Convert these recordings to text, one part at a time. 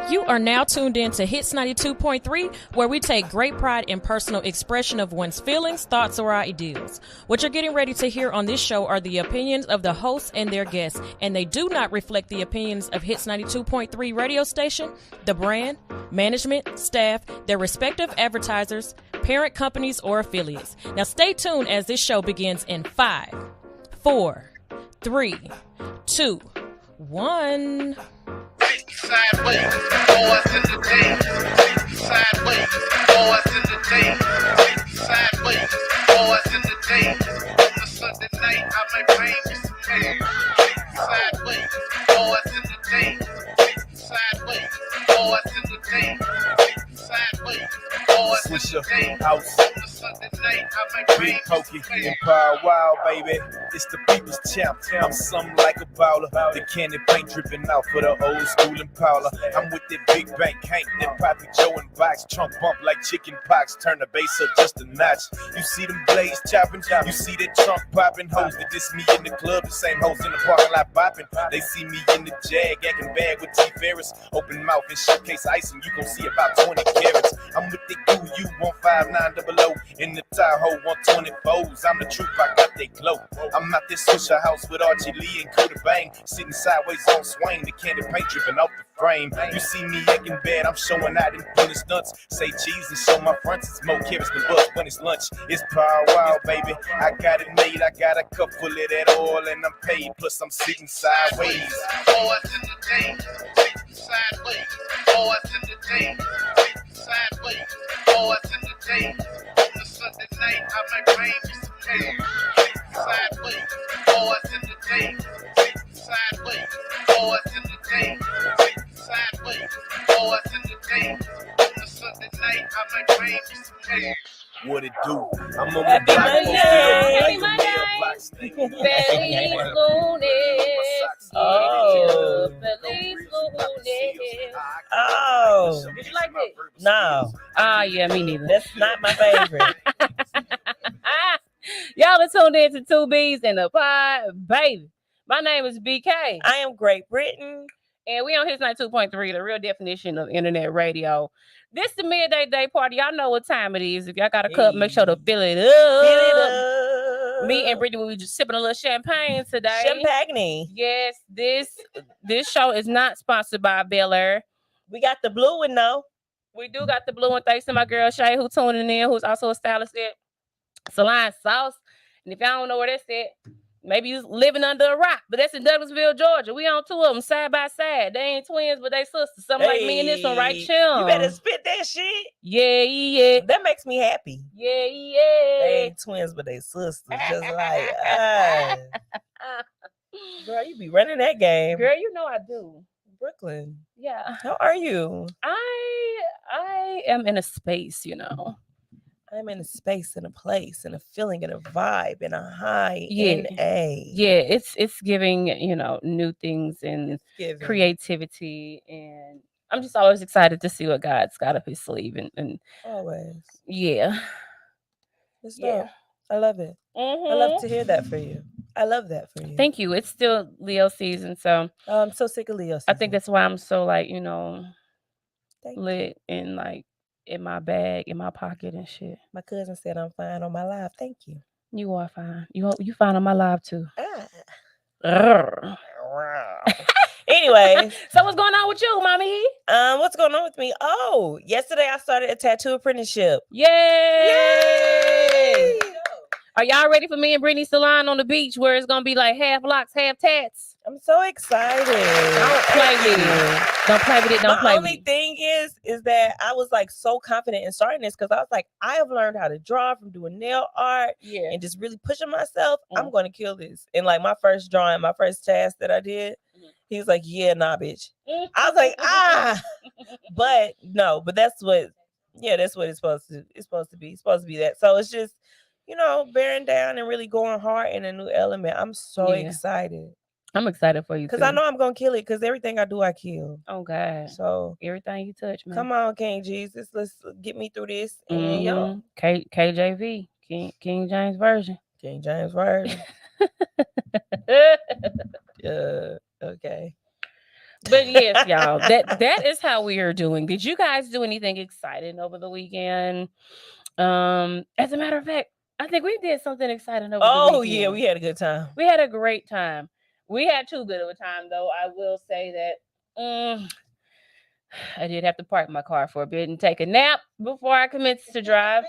You are now tuned in to Hits 92.3, where we take great pride in personal expression of one's feelings, thoughts, or ideals. What you're getting ready to hear on this show are the opinions of the hosts and their guests, and they do not reflect the opinions of Hits 92.3 radio station, the brand, management, staff, their respective advertisers, parent companies, or affiliates. Now stay tuned as this show begins in 5, 4, 3, 2, 1. Sideways, boys in the days. Sideways, boys in the days. Sideways, boys in the days. On the Sunday night, I might bring you some cash. Sideways, boys in the days. Sideways, boys in the days. Sideways, boys in the days. House. On the Sunday night, I might bring Big you some Pokey, cash. Empire Wild, baby. It's the people's champ. I'm something like a bowler. The candy paint dripping out for the old school Impala. I'm with that big bank Hank, that Poppy Joe and box. Trunk bump like chicken pox. Turn the bass up just a notch. You see them blades chopping. You see that trunk popping. Hoes that diss me in the club. The same hoes in the parking lot bopping. They see me in the Jag, acting bad with T. Ferris. Open mouth and showcase icing. You gon' see about 20 carats. I'm with the UU 15900 in the Tahoe 124s. I'm the truth, I got that glow. I'm out this Swisher house with Archie Lee and Coda Bang, sitting sideways on Swain, the candy paint dripping off the frame. You see me acting bad, I'm showing out in penis nuts. Say cheese and show my fronts, it's more carrots than bucks when it's lunch. It's Power Wild, baby. I got it made, I got a cup full of that oil and I'm paid. Plus I'm sitting sideways. Boys in the days. Sideways, boys in the days. Sideways, boys in the days. On the Sunday night, I might bring you some cash. Sideways, boys in the days. Sideways, boys in the days. Sideways, boys in the days. On the Sunday night, I might bring you some cash. What it do? I'm on Happy the block. Monday. Happy Feliz lunes. Oh. Feliz lunes. Oh, Did you like it? no, Ah, yeah, me neither. that's not my favorite. Y'all are tuned in to Two B's and the Pod, baby. My name is BK, I am Great Britain. and we on His 92.3, the real definition of internet radio. This the midday day party. Y'all know what time it is. If y'all got a cup, make sure to fill it up. Fill it up. Me and Brittany will be just sipping a little champagne today. Champagne. Yes, this show is not sponsored by Bel Air. We got the blue one though. We do got the blue one. Thanks to my girl Shay, who tuning in, who's also a stylist at Salon Sauce. And if y'all don't know where that's at, maybe you living under a rock, but that's in Douglasville, Georgia. We on two of them side by side. They ain't twins, but they sisters. Something like me and this one, right? Hey, Chill. You better spit that shit. Yeah. That makes me happy. Yeah. They ain't twins, but they sisters. Just like, girl, you be running that game. Girl, you know I do. Brooklyn, Yeah. how are you? I am in a space, you know. I'm in a space and a place and a feeling and a vibe and a high Yeah. NA. Yeah, it's giving, you know, new things and Giving. creativity, and I'm just always excited to see what God's got up his sleeve, and Always. yeah. It's Yeah. dope. I love it. I love to hear that for you. I love that for you. Thank you. It's still Leo season, so I'm so sick of Leo I think season. that's why I'm so like, you know, Thank you. lit and like in my bag, in my pocket and shit. My cousin said I'm fine on my live. Thank you. You are fine. You fine on my live too. Ah. Urgh. Anyways, So what's going on with you, mommy? what's going on with me? Oh, yesterday I started a tattoo apprenticeship. Yay! Are y'all ready for me and Brittany salon on the beach where it's gonna be like half locks, half tats? I'm so excited. Don't play with it. Don't play with it. Don't My play with only it. thing is that I was like so confident in starting this because I was like, I have learned how to draw from doing nail art Yeah. and just really pushing myself. Mm. I'm going to kill this. And like my first drawing, my first task that I did, he was like, yeah, nah, bitch. I was like, but no, but that's what it's supposed to. It's supposed to be. It's supposed to be that. So it's just, you know, bearing down and really going hard in a new element. I'm so Yeah. excited I'm excited for you because too. I know I'm gonna kill it because everything I do, I kill. Oh God. So Everything you touch, man. come on, King Jesus, let's get me through this. And yo, KJV, King James Version. King James Version. Okay. But yes, y'all, that is how we are doing. Did you guys do anything exciting over the weekend? As a matter of fact, I think we did something exciting over the Oh weekend. yeah, we had a good time. We had a great time. We had too good of a time, though. I will say that I did have to park my car for a bit and take a nap before I commenced to drive.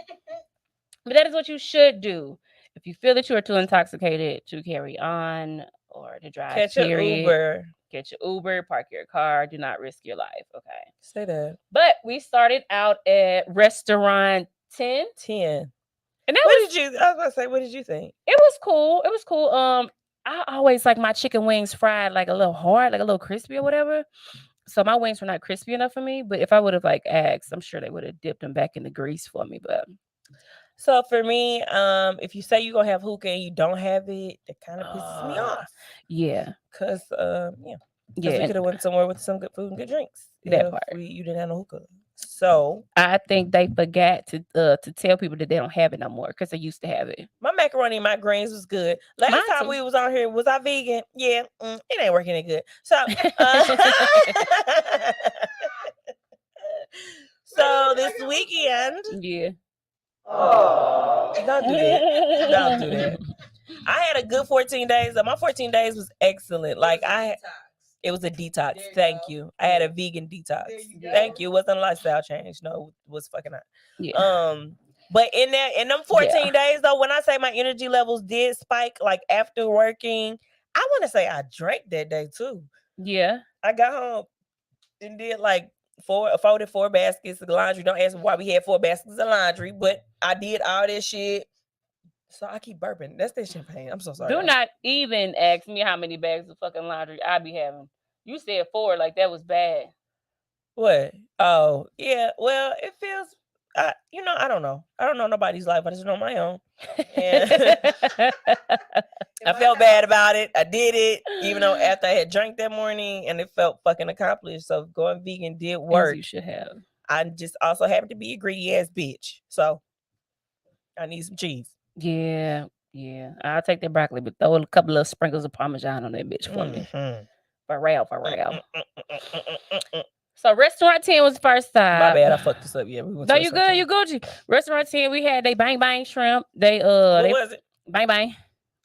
But that is what you should do if you feel that you are too intoxicated to carry on or to drive. Catch an Uber. Get your Uber, park your car. Do not risk your life. Okay. Say that. But we started out at restaurant 10. 10. And that What was, did you? I was about to say, what did you think? it was cool. It was cool. I always like my chicken wings fried like a little hard, like a little crispy or whatever. So my wings were not crispy enough for me. But if I would have like asked, I'm sure they would have dipped them back in the grease for me. But So for me, if you say you're gonna have hookah and you don't have it, that kind of pisses me off. yeah, Cause yeah, we could have went somewhere with some good food and good drinks. That if part. You didn't have no hookah. So I think they forgot to tell people that they don't have it no more because they used to have it. my macaroni and my greens was good. Last Mine time too. we was on here, was I vegan? Yeah, it ain't working that good. So, so this weekend, Yeah. don't do that. Don't do that. I had a good 14 days. My 14 days was excellent. Like it was a detox. Thank you. I had a vegan detox. Thank you. It wasn't a lifestyle change. No, it was fucking not. Yeah. But in them 14 days though, when I say my energy levels did spike, like after working, I want to say I drank that day too. Yeah. I got home and did like folded 4 baskets of laundry. Don't ask me why we had 4 baskets of laundry, but I did all this shit. So I keep burping. That's that champagne. I'm so sorry. Do not even ask me how many bags of fucking laundry I be having. You said 4, like that was bad. What? Oh, yeah. Well, it feels. I don't know. I don't know nobody's life. I just know my own. And I felt bad about it. I did it, even though after I had drank that morning, and it felt fucking accomplished. So going vegan did work. As you should have. I just also happen to be a greedy ass bitch. So I need some cheese. Yeah. I'll take that broccoli, but throw a couple of sprinkles of Parmesan on that bitch for me. For real. So restaurant 10 was the first stop. My bad, I fucked this up. Yeah, we went No, to you good, you Gucci. Restaurant 10, we had they bang bang shrimp. What was it? Bang bang.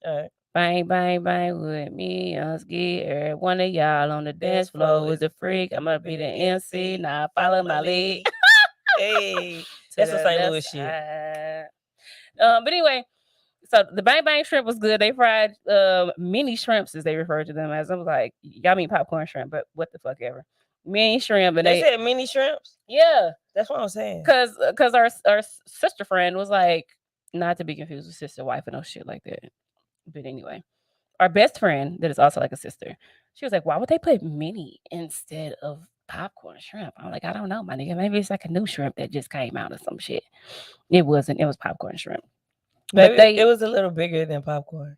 All right. Bang bang bang with me. I'm scared. One of y'all on the dance floor is a freak. I'm gonna be the MC. Now follow my lead. Hey, that's some St. Louis shit. But anyway, so the bang bang shrimp was good. They fried mini shrimps, as they referred to them as. I was like, y'all mean popcorn shrimp, but what the fuck ever. Mini shrimp, and they said mini shrimps. Yeah, that's what I'm saying. Cause our sister friend was like, not to be confused with sister wife and no shit like that. But anyway, our best friend that is also like a sister, she was like, why would they put mini instead of popcorn shrimp? I'm like, I don't know, my nigga. Maybe it's like a new shrimp that just came out or some shit. It wasn't. It was popcorn shrimp. But it was a little bigger than popcorn.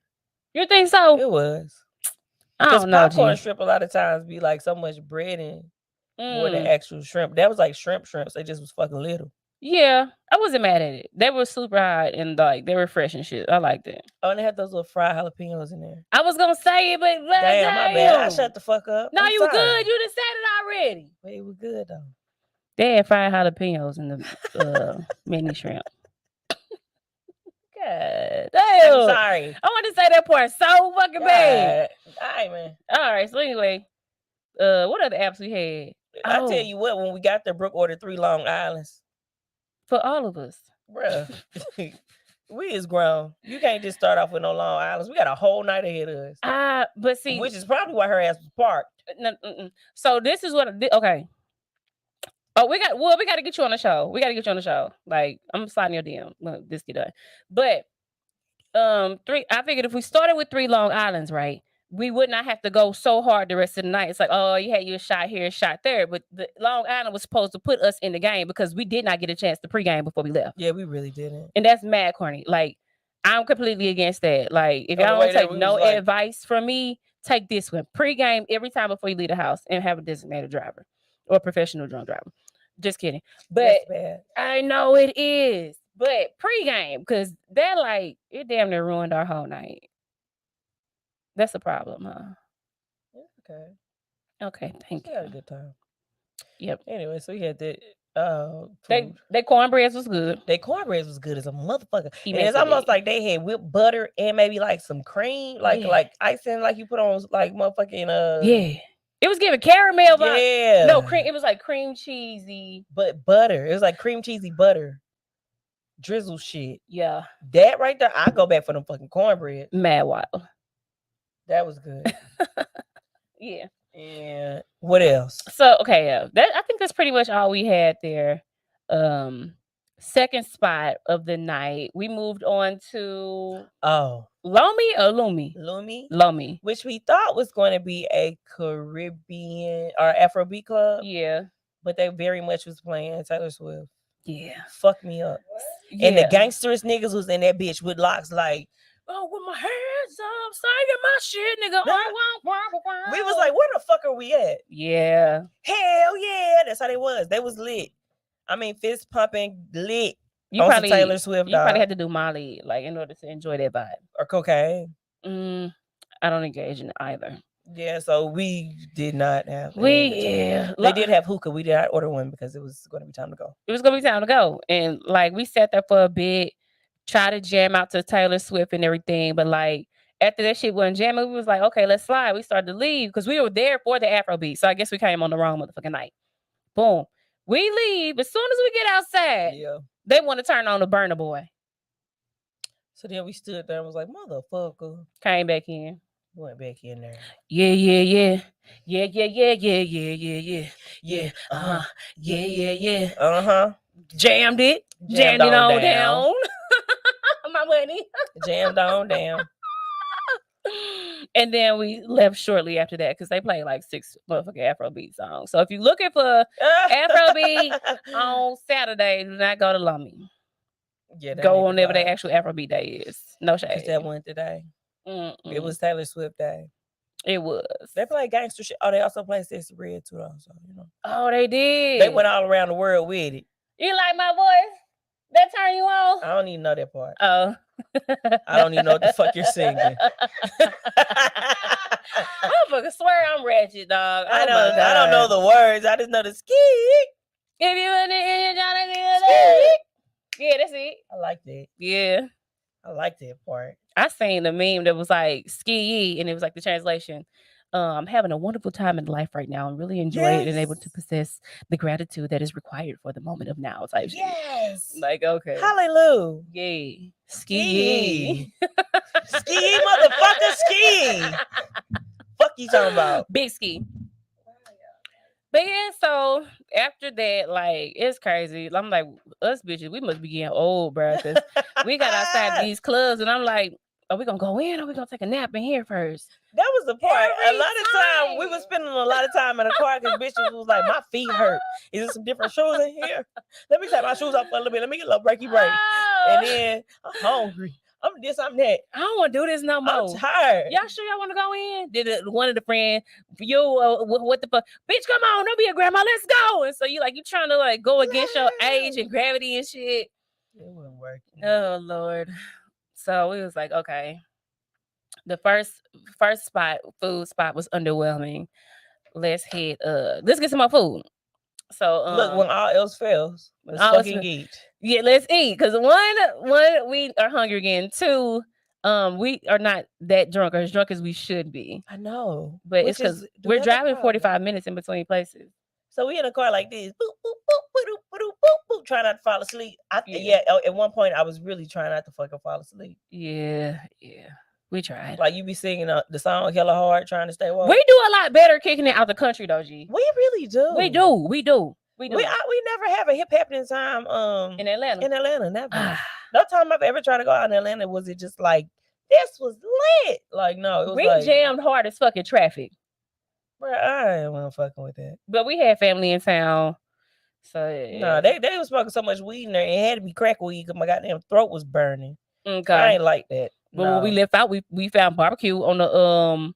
You think so? It was. I don't know. Popcorn shrimp a lot of times be like so much bread and more than actual shrimp. That was like shrimps. They just was fucking little. Yeah, I wasn't mad at it. They were super hot and like they were fresh and shit. I liked it. Oh, and they had those little fried jalapenos in there. I was gonna say it, but damn, my bad. I shut the fuck up. No, you good. You just said it already. But it was good though. They had fried jalapenos in the mini shrimp. God damn. I'm sorry. I want to say that part so fucking bad. All right, man. All right. So anyway, what other apps we had? I tell you what, when we got there, Brooke ordered 3 Long Islands. For all of us. Bruh. We is grown. You can't just start off with no Long Islands. We got a whole night ahead of us. But see, which is probably why her ass was parked. So this is what okay. Oh, we got to get you on the show. We got to get you on the show. Like, I'm sliding your DM. Look, this get done. But I figured if we started with 3 Long Islands, right, we would not have to go so hard the rest of the night. It's like, oh, you had your shot here, shot there. But the Long Island was supposed to put us in the game because we did not get a chance to pregame before we left. Yeah, we really didn't. And that's mad corny. Like, I'm completely against that. Like, if y'all don't take no advice from me, take this one. Pregame every time before you leave the house and have a designated driver or professional drunk driver. Just kidding. But I know it is. But pregame, because they're like, it damn near ruined our whole night. That's a problem, huh? Okay. Okay, thank We had a you. good time. Yep. Anyway, so we had that They food. cornbreads was good. Their cornbread was good as a motherfucker. And it's Immaculate. almost like they had whipped butter and maybe like some cream, like Yeah. like icing, like you put on like motherfucking Yeah. It was giving caramel vibe. yeah. No, cream. It was like cream cheesy. But butter. It was like cream cheesy butter. Drizzle shit. Yeah. That right there, I go back for them fucking cornbread. Mad wild. That was good. Yeah. And what else? So okay, that I think that's pretty much all we had there. Second spot of the night, we moved on to Oh, Lomi or Lumi? Lumi, Lomi. which we thought was going to be a Caribbean or Afrobeat club, Yeah. but they very much was playing Taylor Swift. Yeah. Fuck me up. Yeah. And the gangsterous niggas was in that bitch with locks like, oh, with my hands up, singing my shit, nigga. we was like, where the fuck are we at? yeah. Hell yeah. That's how they was. They was lit. I mean, fist pumping, lit. You on some probably Taylor Swift, You probably dog. had to do Molly, like, in order to enjoy that vibe. Or cocaine. I don't engage in either. Yeah, so we did not have. Yeah. They did have hookah. We did not order one because it was going to be time to go. It was gonna be time to go, and like we sat there for a bit, try to jam out to Taylor Swift and everything, but like after that shit wasn't jamming, we was like, okay, let's slide. We started to leave because we were there for the Afrobeat, so I guess we came on the wrong motherfucking night. Boom, we leave as soon as we get outside. Yeah. They want to turn on the Burner Boy. So then we stood there and was like, motherfucker. Came back in. Went back in there. Yeah. Yeah. Jammed it. Jammed it on down. My money. Jammed on down. And then we left shortly after that because they played like 6 motherfucking Afrobeat songs. So if you're looking for Afrobeat on Saturday, do not go to Lummy. Yeah, go on whenever the actual Afrobeat day is. No shade. Because that went today. It was Taylor Swift day. It was. They play gangster shit. Oh, they also play Sexy Red too, though. So, you know. Oh, they did. They went all around the world with it. You like my voice? That turn you on? I don't even know that part. Oh. I don't even know what the fuck you're singing. I fucking swear I'm ratchet, dog. I don't know the words. I just know the ski. If you in it, Johnny, yeah, that's it. I like that. Yeah. I like that part. I seen the meme that was like ski, and it was like the translation. I'm having a wonderful time in life right now. I'm really enjoying it and able to possess the gratitude that is required for the moment of now. Type yes. Shit. Like, okay. Hallelujah. Yay. Ski. Ski, motherfucker, ski. Fuck you talking about? Big ski. But yeah, so after that, like, it's crazy. I'm like, us bitches, we must be getting old, bro. Because we got outside these clubs, and I'm like, are we gonna go in or we gonna take a nap in here first? That was the part. Every a lot of time we was spending a lot of time in the car because bitches was like, my feet hurt. Is there some different shoes in here? Let me take my shoes off for a little bit. Let me get a little breaky break. Oh. And then I'm hungry. I'm this, I'm that. I don't want to do this no more. I'm tired. Y'all sure y'all want to go in? Did one of the friends, what the fuck? Bitch, come on, don't be a grandma, let's go. And so you trying to like go against your age and gravity and shit. It wasn't working. Oh Lord. So we was like, okay. The first food spot was underwhelming. Let's get some more food. So look, when all else fails, let's fucking eat. Yeah, let's eat. Because one, we are hungry again. 2, we are not that drunk or as drunk as we should be. I know. But it's because we're driving 45 minutes in between places. So we in a car like this, boop, boop, boop, boop, boop, boop, boop, trying not to fall asleep. Yeah, at one point I was really trying not to fucking fall asleep. Yeah. We tried. Like you be singing the song hella hard, trying to stay woke. We do a lot better kicking it out the country, though, G. We really do. We do. We never have a hip happening time. In Atlanta, never. No time I've ever tried to go out in Atlanta was it just like this was lit. Like no, it was we jammed hard as fucking traffic. Bro, I ain't want fucking with that. But we had family in town, so yeah. No, they was smoking so much weed in there. It had to be crack weed because my goddamn throat was burning. Okay, I ain't like that. But when we left out, we found barbecue on the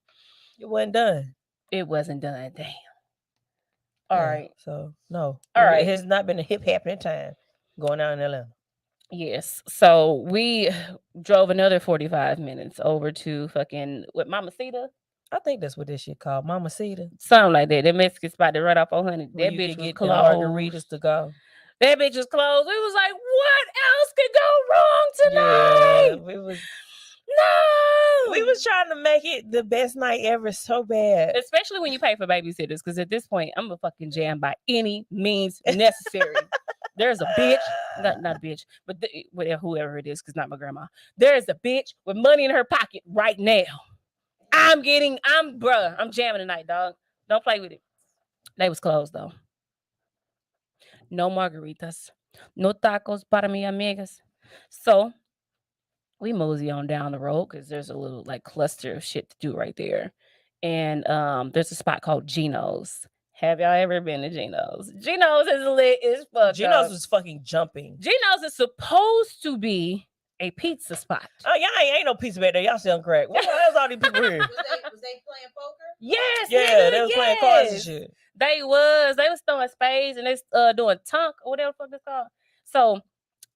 It wasn't done. It wasn't done. Damn. All right. So no. All right. It has not been a hip happening time going out in Atlanta. Yes. So we drove another 45 minutes over to fucking Mamacita. I think that's what this shit called, Mama Cedar. Something like that. That Mexican spot that right off 400. Where That you bitch could was get the closed. margaritas to go. That bitch was closed. We was like, what else could go wrong tonight? Yeah, No. we was trying to make it the best night ever so bad. Especially when you pay for babysitters, because at this point, I'm a fucking jam by any means necessary. There's a bitch, not a bitch, but whoever it is, because not my grandma. There is a bitch with money in her pocket right now. I'm jamming tonight, dog. Don't play with it. They was closed though. No margaritas, no tacos para mi amigas. So we mosey on down the road because there's a little like cluster of shit to do right there. And there's a spot called Gino's. Have y'all ever been to Gino's? Gino's is lit as fuck. Gino's was fucking jumping. Gino's is supposed to be a pizza spot. Oh, y'all ain't no pizza back there. Y'all selling crack. What the hell's all these people here? Was they playing poker? Yes, Yeah, nigga, they was yes. playing cards and shit. They was throwing spades and they doing tunk or whatever the fuck it's called. So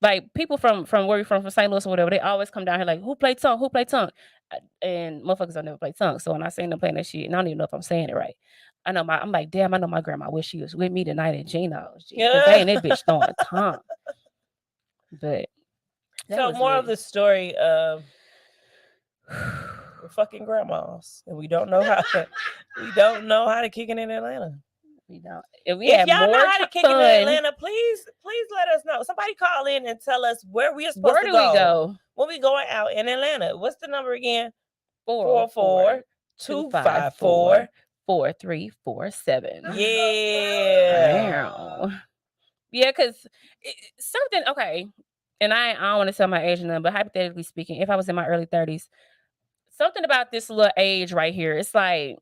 like people from where we from St. Louis or whatever, they always come down here like, who play tunk? Who play tunk? And motherfuckers don't never play tunk. So when I seen them playing that shit, and I don't even know if I'm saying it right. I'm like, damn, I know my grandma wish she was with me tonight at Gino's. Because they ain't that bitch throwing tunk. But so more of the story of we're fucking grandmas, and we don't know how to kick it in Atlanta. We don't. If y'all know how to kick it in Atlanta, please let us know. Somebody call in and tell us where we are supposed to go. Where do we go when we going out in Atlanta? What's the number again? 444-254-4347. Yeah. Yeah, because something, okay, and I don't want to tell my age or nothing, but hypothetically speaking, if I was in my early 30s, something about this little age right here, it's like,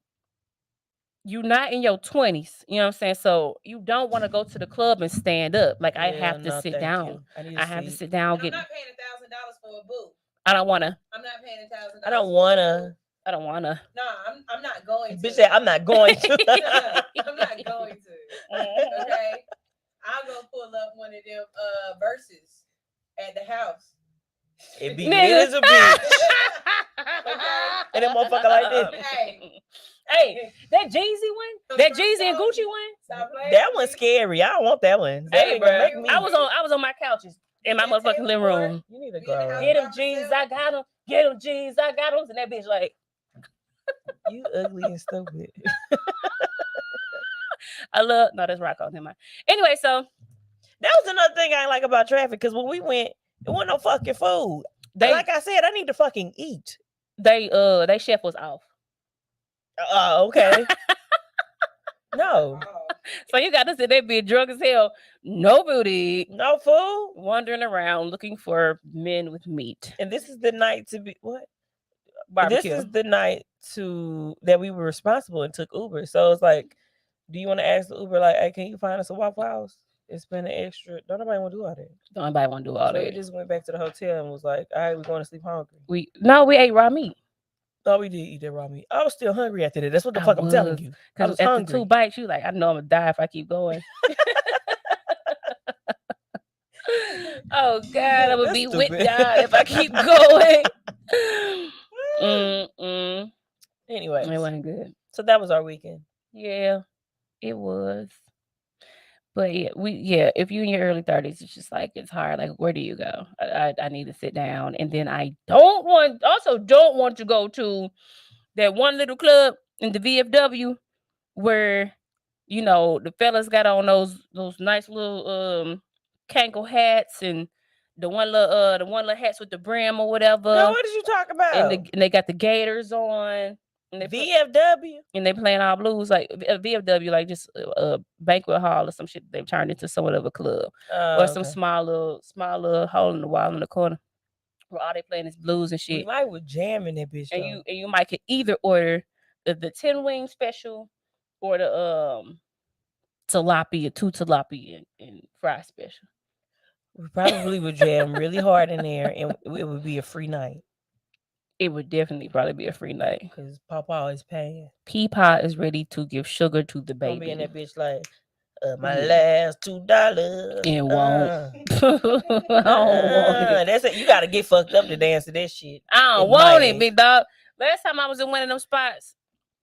you're not in your 20s, you know what I'm saying? So you don't want to go to the club and stand up. Like, I have to sit down. I have to sit down. I'm not paying $1,000 for a boo. I don't want to. I'm not paying $1,000. I don't want to. I don't want to. No, I'm not going to. Bitch said, I'm not going to. I'm not going to. Okay? I'm going to pull up one of them verses at the house. It be lit as a bitch. Okay? And that motherfucker like this. Hey, that Jeezy one? That Jeezy and Gucci one? That one's scary. I don't want that one. That Hey, bro. I was on my couches in my motherfucking living room. You need to go. Get them jeans, I got them. Get them jeans, I got them. And that bitch like, you ugly and stupid. no, that's rock on him. Anyway, so that was another thing I like about traffic, because when we went, it wasn't no fucking food. Like I said, I need to fucking eat. They chef was off. Okay. No. So you got to sit there being drunk as hell, no booty, no food, wandering around looking for men with meat. And this is the night to be what? Barbecue. This is the night that we were responsible and took Uber. So it's like, do you want to ask the Uber like, hey, can you find us a Waffle House? It's been an extra. Don't nobody want to do all that. Don't nobody want to do all that. We just went back to the hotel and was like, all right, we're going to sleep hungry. We ate raw meat. Oh, we did eat that raw meat. I was still hungry after that. That's what the fuck I'm telling you. Because after 2 bites, you like, I know I'm going to die if I keep going. Oh, God, I'm going to be with God if I keep going. Anyway. It wasn't good. So that was our weekend. Yeah, it was. But yeah, if you're in your early 30s, it's just like, it's hard. Like, where do you go? I need to sit down. And then I don't want to go to that one little club in the VFW where, you know, the fellas got on those nice little cankle hats and the one little hats with the brim or whatever. No, what did you talk about? And they got the gaiters on. VFW, and they playing all blues, like VFW, like just a banquet hall or some shit. They've turned into somewhat of a club or some small little hole in the wall in the corner where all they playing is blues and shit. We might would jam in that bitch. And you might could either order the 10 wing special or the tilapia, 2 tilapia and fry special. We probably would jam really hard in there, and it would be a free night. It would definitely probably be a free night. Because Papa is paying. Peapod is ready to give sugar to the baby. Don't be in that bitch like, my last $2. It won't. I don't want it. That's it. You got to get fucked up to dance to that shit. I don't want it, big dog. Last time I was in one of them spots,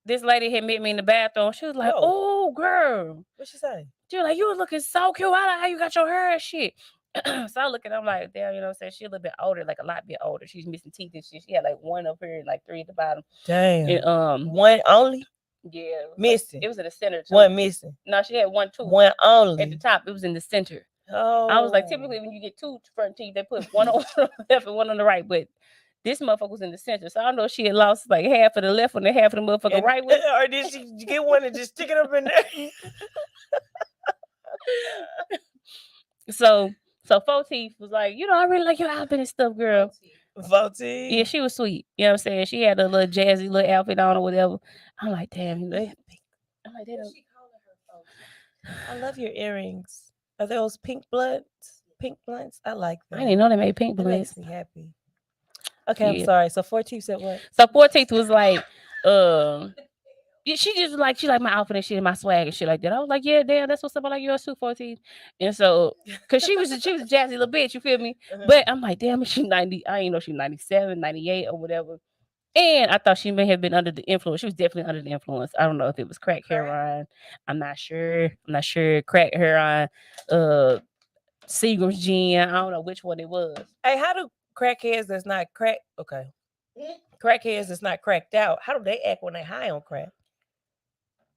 this lady had met me in the bathroom. She was like, "Oh, girl." What she say? She was like, "You was looking so cute. I like how you got your hair and shit." So I look at her, I'm like, damn, you know what I'm saying? She a little bit older, like a lot bit older. She's missing teeth and shit. She had like one up here and like three at the bottom. Damn. And, one only? Yeah. Missing. It was in the center too. One missing. No, she had one too. One only. At the top, it was in the center. Oh. I was like, typically when you get two front teeth, they put one on the left and one on the right. But this motherfucker was in the center. So I don't know if she had lost like half of the left one and half of the motherfucking right one. Or did she get one and just stick it up in there? So 4 Teeth was like, you know, I really like your outfit and stuff, girl. 4 Teeth? Yeah, she was sweet. You know what I'm saying? She had a little jazzy little outfit on or whatever. I'm like, damn, you know. I'm like, I love your earrings. Are those pink bloods? Pink blunts? I like them. I didn't know they made pink That blunts. makes me happy. Okay, I'm sorry. So 4 Teeth said what? So 4 Teeth was like, yeah, she just like she like my outfit and shit and my swag and shit like that. I was like, yeah, damn, that's what's up. I like yours too, 4 Teeth. And so, cause she was a jazzy little bitch, you feel me? But I'm like, damn, is she 90? I ain't know she 97, 98 or whatever. And I thought she may have been under the influence. She was definitely under the influence. I don't know if it was crack heroin. I'm not sure. Crack heroin, Seagram's gin. I don't know which one it was. Hey, how do crackheads that's not crack? Okay. Crackheads that's not cracked out. How do they act when they high on crack?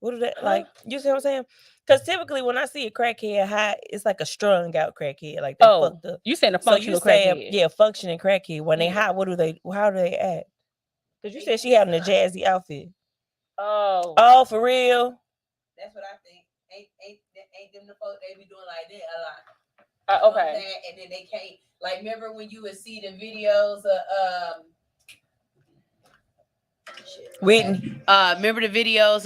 What do they like? You see what I'm saying? Because typically when I see a crackhead high, it's like a strung out crackhead, like they fucked up. You saying a functional crackhead? Yeah, functioning crackhead. When they high, how do they act? Because you said she having a jazzy outfit. Oh, for real? That's what I think. Ain't them the folks they be doing like that a lot. Okay. And then they can't like remember when you would see the videos of Whitney. Remember the videos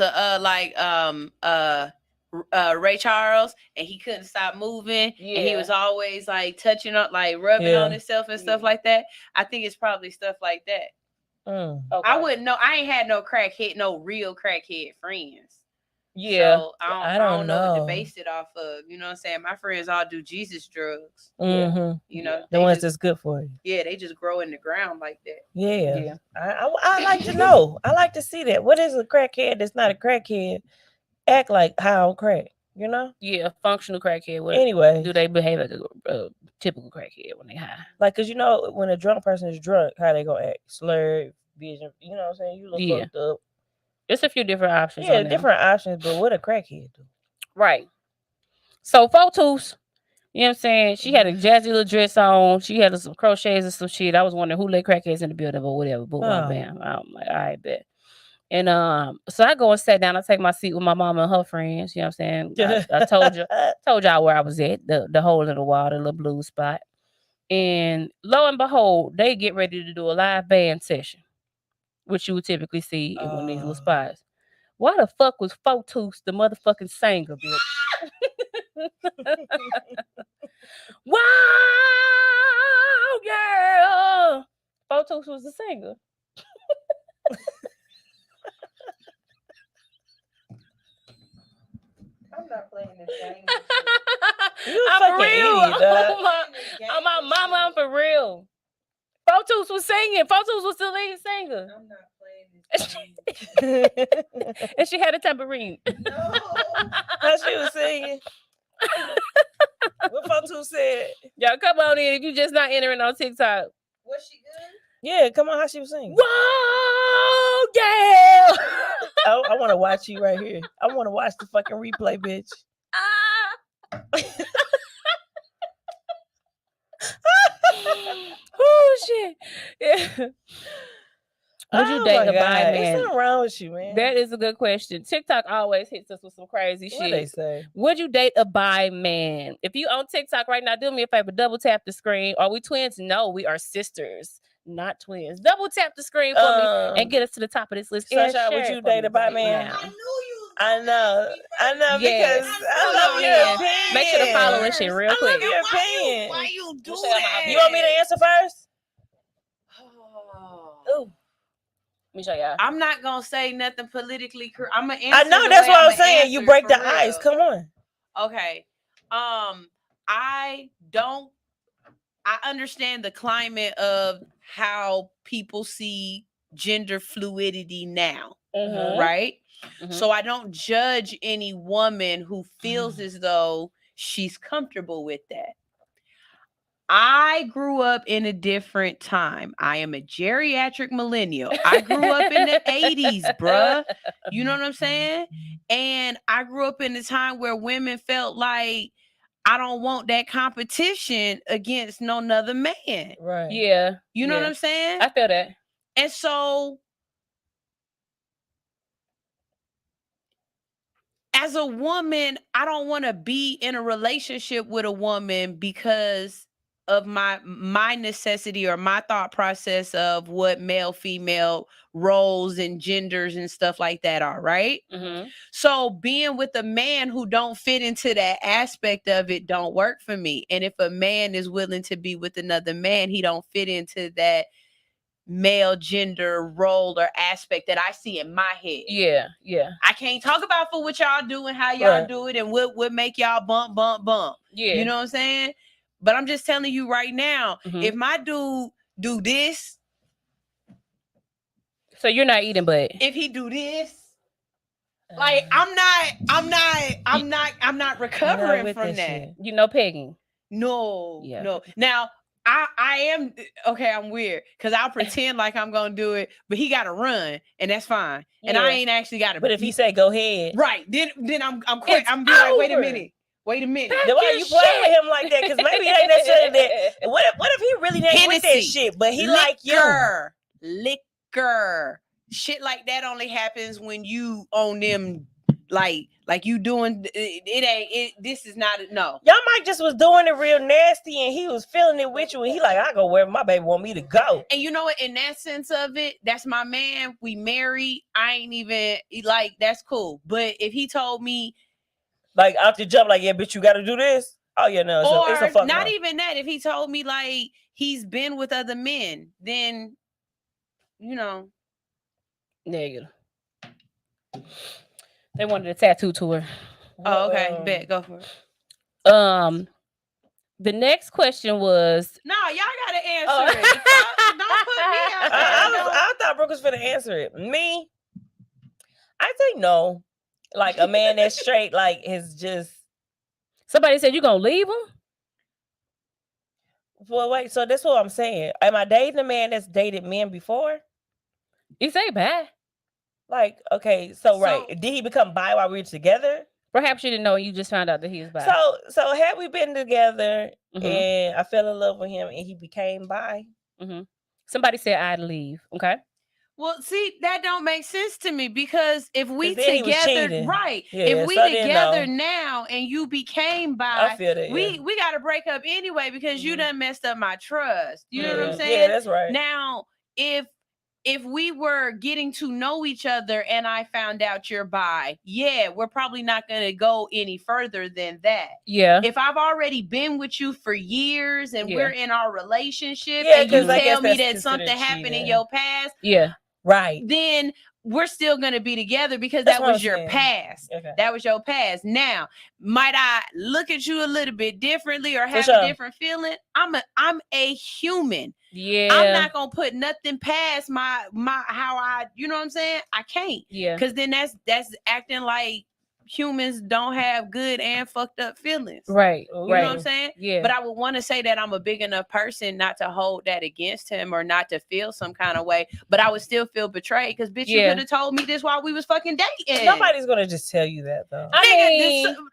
of Ray Charles, and he couldn't stop moving, and he was always like touching up, like rubbing on himself and stuff like that. I think it's probably stuff like that. Okay. I wouldn't know. I ain't had no real crackhead friends. Yeah, so I don't know what to base it off of. You know what I'm saying? My friends all do Jesus drugs. Mm-hmm. You know, the ones that's good for you. Yeah, they just grow in the ground like that. Yeah. I like to know. I like to see that. What is a crackhead that's not a crackhead act like high on crack? You know? Yeah, functional crackhead. Anyway, do they behave like a typical crackhead when they high? Like, cause you know when a drunk person is drunk, how they gonna act? Slurred, vision. You know what I'm saying? You look fucked up. It's a few different options. Yeah, different options, but what a crackhead do? Right. So 4 Tooth, you know what I'm saying? She had a jazzy little dress on. She had some crochets and some shit. I was wondering who let crackheads in the building or whatever. But bam. I'm like, all right, bet. And so I go and sat down. I take my seat with my mama and her friends. You know what I'm saying? I told y'all where I was at, the hole in the wall, the little blue spot. And lo and behold, they get ready to do a live band session, which you would typically see in one of these little spots. Why the fuck was 4 Tooth the motherfucking singer, bitch? Wow, girl. 4 Tooth was the singer. I'm not playing this game. I'm for real. I'm my mama. I'm for real. 4 Tooth was singing. 4 Tooth was the lead singer. I'm not playing this game. And she had a tambourine. No. How she was singing? What 4 Tooth said? Y'all come on in if you just not entering on TikTok. Was she good? Yeah, come on. How she was singing? Whoa, yeah. I want to watch you right here. I want to watch the fucking replay, bitch. Oh shit! Yeah. Would you date a bi man? There's something wrong with you, man. That is a good question. TikTok always hits us with some crazy shit. What they say? Would you date a bi man? If you on TikTok right now, do me a favor, double tap the screen. Are we twins? No, we are sisters, not twins. Double tap the screen for me and get us to the top of this list. Sunshine, would you date a bi man? I knew you. I know Yes. because I love your opinion. Make sure to follow this shit real quick. I love your opinion. Why you do that? You want me to answer first? Oh. Let me show y'all. I'm not gonna say nothing politically correct. I'm gonna answer. I know that's what I'm saying. You break the ice. Come on. Okay. I understand the climate of how people see gender fluidity now, Mhm. right? Mhm. So I don't judge any woman who feels as though she's comfortable with that. I grew up in a different time. I am a geriatric millennial. I grew up in the 80s, bruh. You know what I'm saying? And I grew up in a time where women felt like, I don't want that competition against no other man. Right. Yeah. You know yeah. what I'm saying? I feel that. And so as a woman, I don't want to be in a relationship with a woman because of my necessity or my thought process of what male female roles and genders and stuff like that are, right? Mhm. So being with a man who don't fit into that aspect of it don't work for me. And if a man is willing to be with another man, he don't fit into that male gender role or aspect that I see in my head. Yeah. Yeah. I can't talk about for what y'all do and how y'all Right. do it and what make y'all bump. Yeah. You know what I'm saying? But I'm just telling you right now, Mhm. if my dude do this, So you're not eating butt. if he do this, like I'm not recovering with from that that. shit. You know pegging. No, Yeah. no. Now I am okay. I'm weird because I'll pretend like I'm gonna do it, but he got to run, and that's fine. And I Yeah. ain't actually got to. But if he say go ahead, right, then I'm It's I'm be like, wait a over. minute. then why you your playing with shit. him like that? Because maybe he ain't necessarily that. What if he really ain't with that Hennessy, shit, but he like you? Liquor. Shit like that only happens when you own them, like you doing it ain't it. This is not no. Y'all might just was doing it real nasty, and he was feeling it with you, and he like, I go wherever my baby want me to go. And you know what? In that sense of it, that's my man. We married. I ain't even like that's cool. But if he told me, like out the jump, like, yeah, bitch, you got to do this. Oh yeah, no, it's a fuck not no. even that. If he told me like he's been with other men, then you know. Negative. They wanted a tattoo tour. Oh, okay. Bet. Go for it. The next question was no, y'all gotta answer it. Don't put me out there. I thought Brooke was finna answer it. Me, I think no. Like a man that's straight, like is just. Somebody said you gonna leave him. Well, wait. So that's what I'm saying. Am I dating a man that's dated men before? You say bad. Like, okay, so right. Did he become bi while we were together? Perhaps you didn't know. You just found out that he was bi. So had we been together and I fell in love with him and he became bi? Somebody said I'd leave. Okay. Well, see, that don't make sense to me because if we then together, right? Yeah, if we so together now and you became bi, I feel that, we got to break up anyway because you done messed up my trust. You know what I'm saying? Yeah, that's right. Now, if we were getting to know each other and I found out you're bi, yeah, we're probably not going to go any further than that. Yeah. If I've already been with you for years and we're in our relationship and you tell me that something happened in your past, right, then we're still going to be together because that was your past. Okay. That was your past. Now, might I look at you a little bit differently or have a different feeling? I'm a human. Yeah. I'm not going to put nothing past my how I, you know what I'm saying? I can't. Yeah. Cuz then that's acting like humans don't have good and fucked up feelings. Right. You know what I'm saying? Yeah. But I would want to say that I'm a big enough person not to hold that against him or not to feel some kind of way. But I would still feel betrayed because bitch, you could have told me this while we was fucking dating. Nobody's gonna just tell you that though.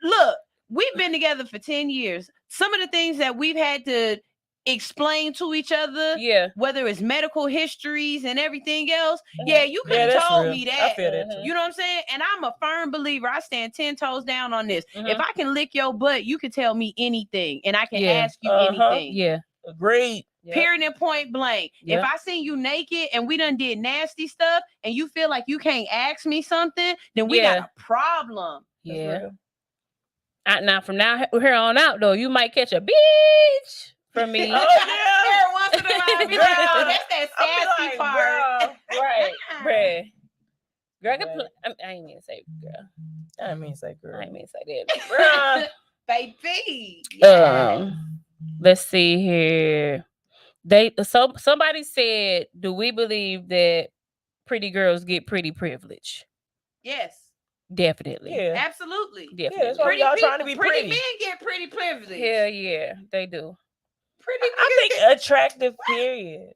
Look, we've been together for 10 years. Some of the things that we've had to explain to each other, whether it's medical histories and everything else, you could have told me that. I feel that you know what I'm saying? And I'm a firm believer. I stand 10 toes down on this. If I can lick your butt, you can tell me anything and I can ask you anything. Yeah, agreed. Period and point blank. If I seen you naked and we done did nasty stuff and you feel like you can't ask me something, then we got a problem. Yeah. Now from here on out though, you might catch a bitch from me. Oh yeah. Every once in a while, be like, oh, that's that sassy part. Right, bruh. Girl, I ain't mean to say girl. I didn't mean to say girl. I ain't mean to say that. Baby. Let's see here. Somebody said, do we believe that pretty girls get pretty privilege. Yes, Definitely. Yeah. absolutely. Yeah, Definitely. that's why Pretty y'all people, trying to be pretty pretty. men get pretty privilege. Hell yeah, they do. Pretty I niggas think attractive, period.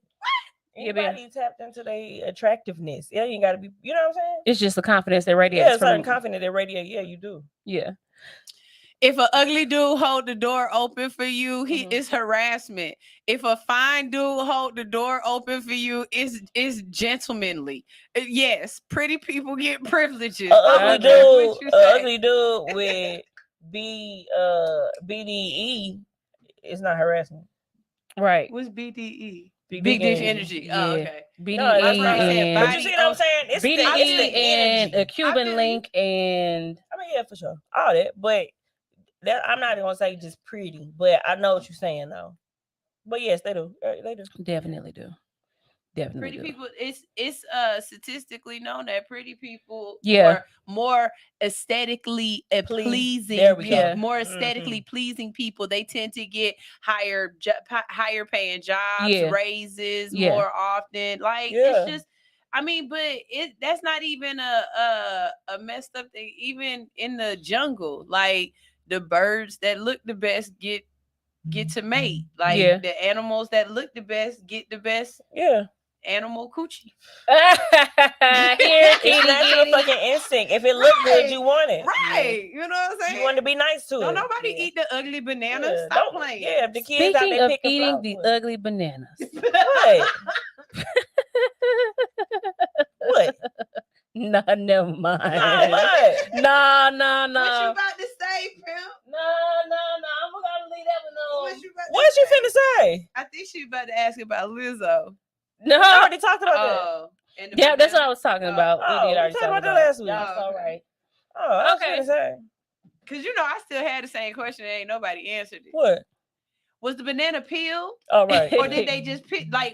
Yeah, man. Anybody tapped into their attractiveness. Yeah, you gotta be, you know what I'm saying? It's just the confidence that radiates Yeah, certain from. confidence that radiate. Yeah, you do. Yeah. If an ugly dude hold the door open for you, he Mhm. is harassment. If a fine dude hold the door open for you, is gentlemanly. Yes, pretty people get privileges. I don't care what you say. Ugly dude with BDE is not harassment. Right. What's BDE? Big Big dish energy. energy. Yeah. Oh, okay. BDE No, that's what I'm saying. and But you see what I'm saying? It's the BDE and energy. a Cuban feel link and I mean, yeah, for sure. All that. But that I'm not gonna say just pretty, but I know what you're saying though. But yes, they do. They do. definitely do. Definitely Pretty do. people, it's statistically known that pretty people Yeah. are more aesthetically pleasing, There we go. Yeah. more aesthetically pleasing people. They tend to get higher paying jobs, Yeah. raises Yeah. more often. Like Yeah. it's just, I mean, but that's not even a messed up thing. Even in the jungle, like the birds that look the best get to mate. Like Yeah. the animals that look the best get the best Yeah. animal coochie. Here, It's kitty, natural kitty. fucking instinct. If it look good, Right. you want it. Right. You know what I'm saying? You want to be nice to Don't it. nobody Yeah. eat the ugly banana. Yeah, Stop don't- playing. Yeah, if the kids out Speaking there of picking eating the flowers. ugly bananas. What? What? No, never mind. Nah, what? No. What you about to say, pimp? No. I'm gonna leave that one on. What you about to What you say? finna say? I think she about to ask about Lizzo. I No. already talked about that. Oh. and the Yeah, that's what I banana. was talking about. Oh, We did we already talked talk about that about last week. Y'all Oh, all okay. right. Oh, I was Okay. finna say. Cause you know I still had the same question and ain't nobody answered it. What? Was the banana peeled? Oh, right. Or did they just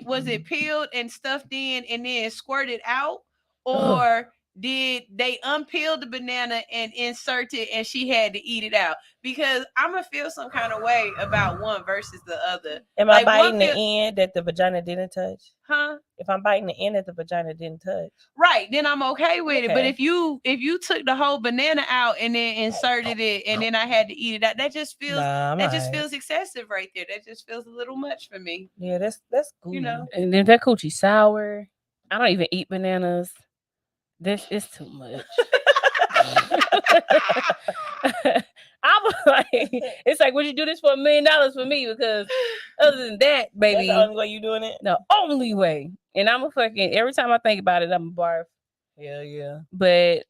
was it peeled and stuffed in and then squirted out? Or did they unpeel the banana and insert it and she had to eat it out? Because I'm gonna feel some kind of way about one versus the other. Am I Like, one biting the feel- end that the vagina didn't touch? Huh? If I'm biting the end that the vagina didn't touch. Right, then I'm okay with it. But Okay. if you took the whole banana out and then inserted it and then I had to eat it out, that just feels Nah, that just feels excessive right there. That just feels a little much for me. Yeah, that's good. You know. And then that coochie sour. I don't even eat bananas. This is too much. I was like, it's like, would you do this for $1 million for me? Because other than that, That's baby, the only way you doing it? the only way. And I'm a fucking, every time I think about it, I'm a barf. Hell yeah. But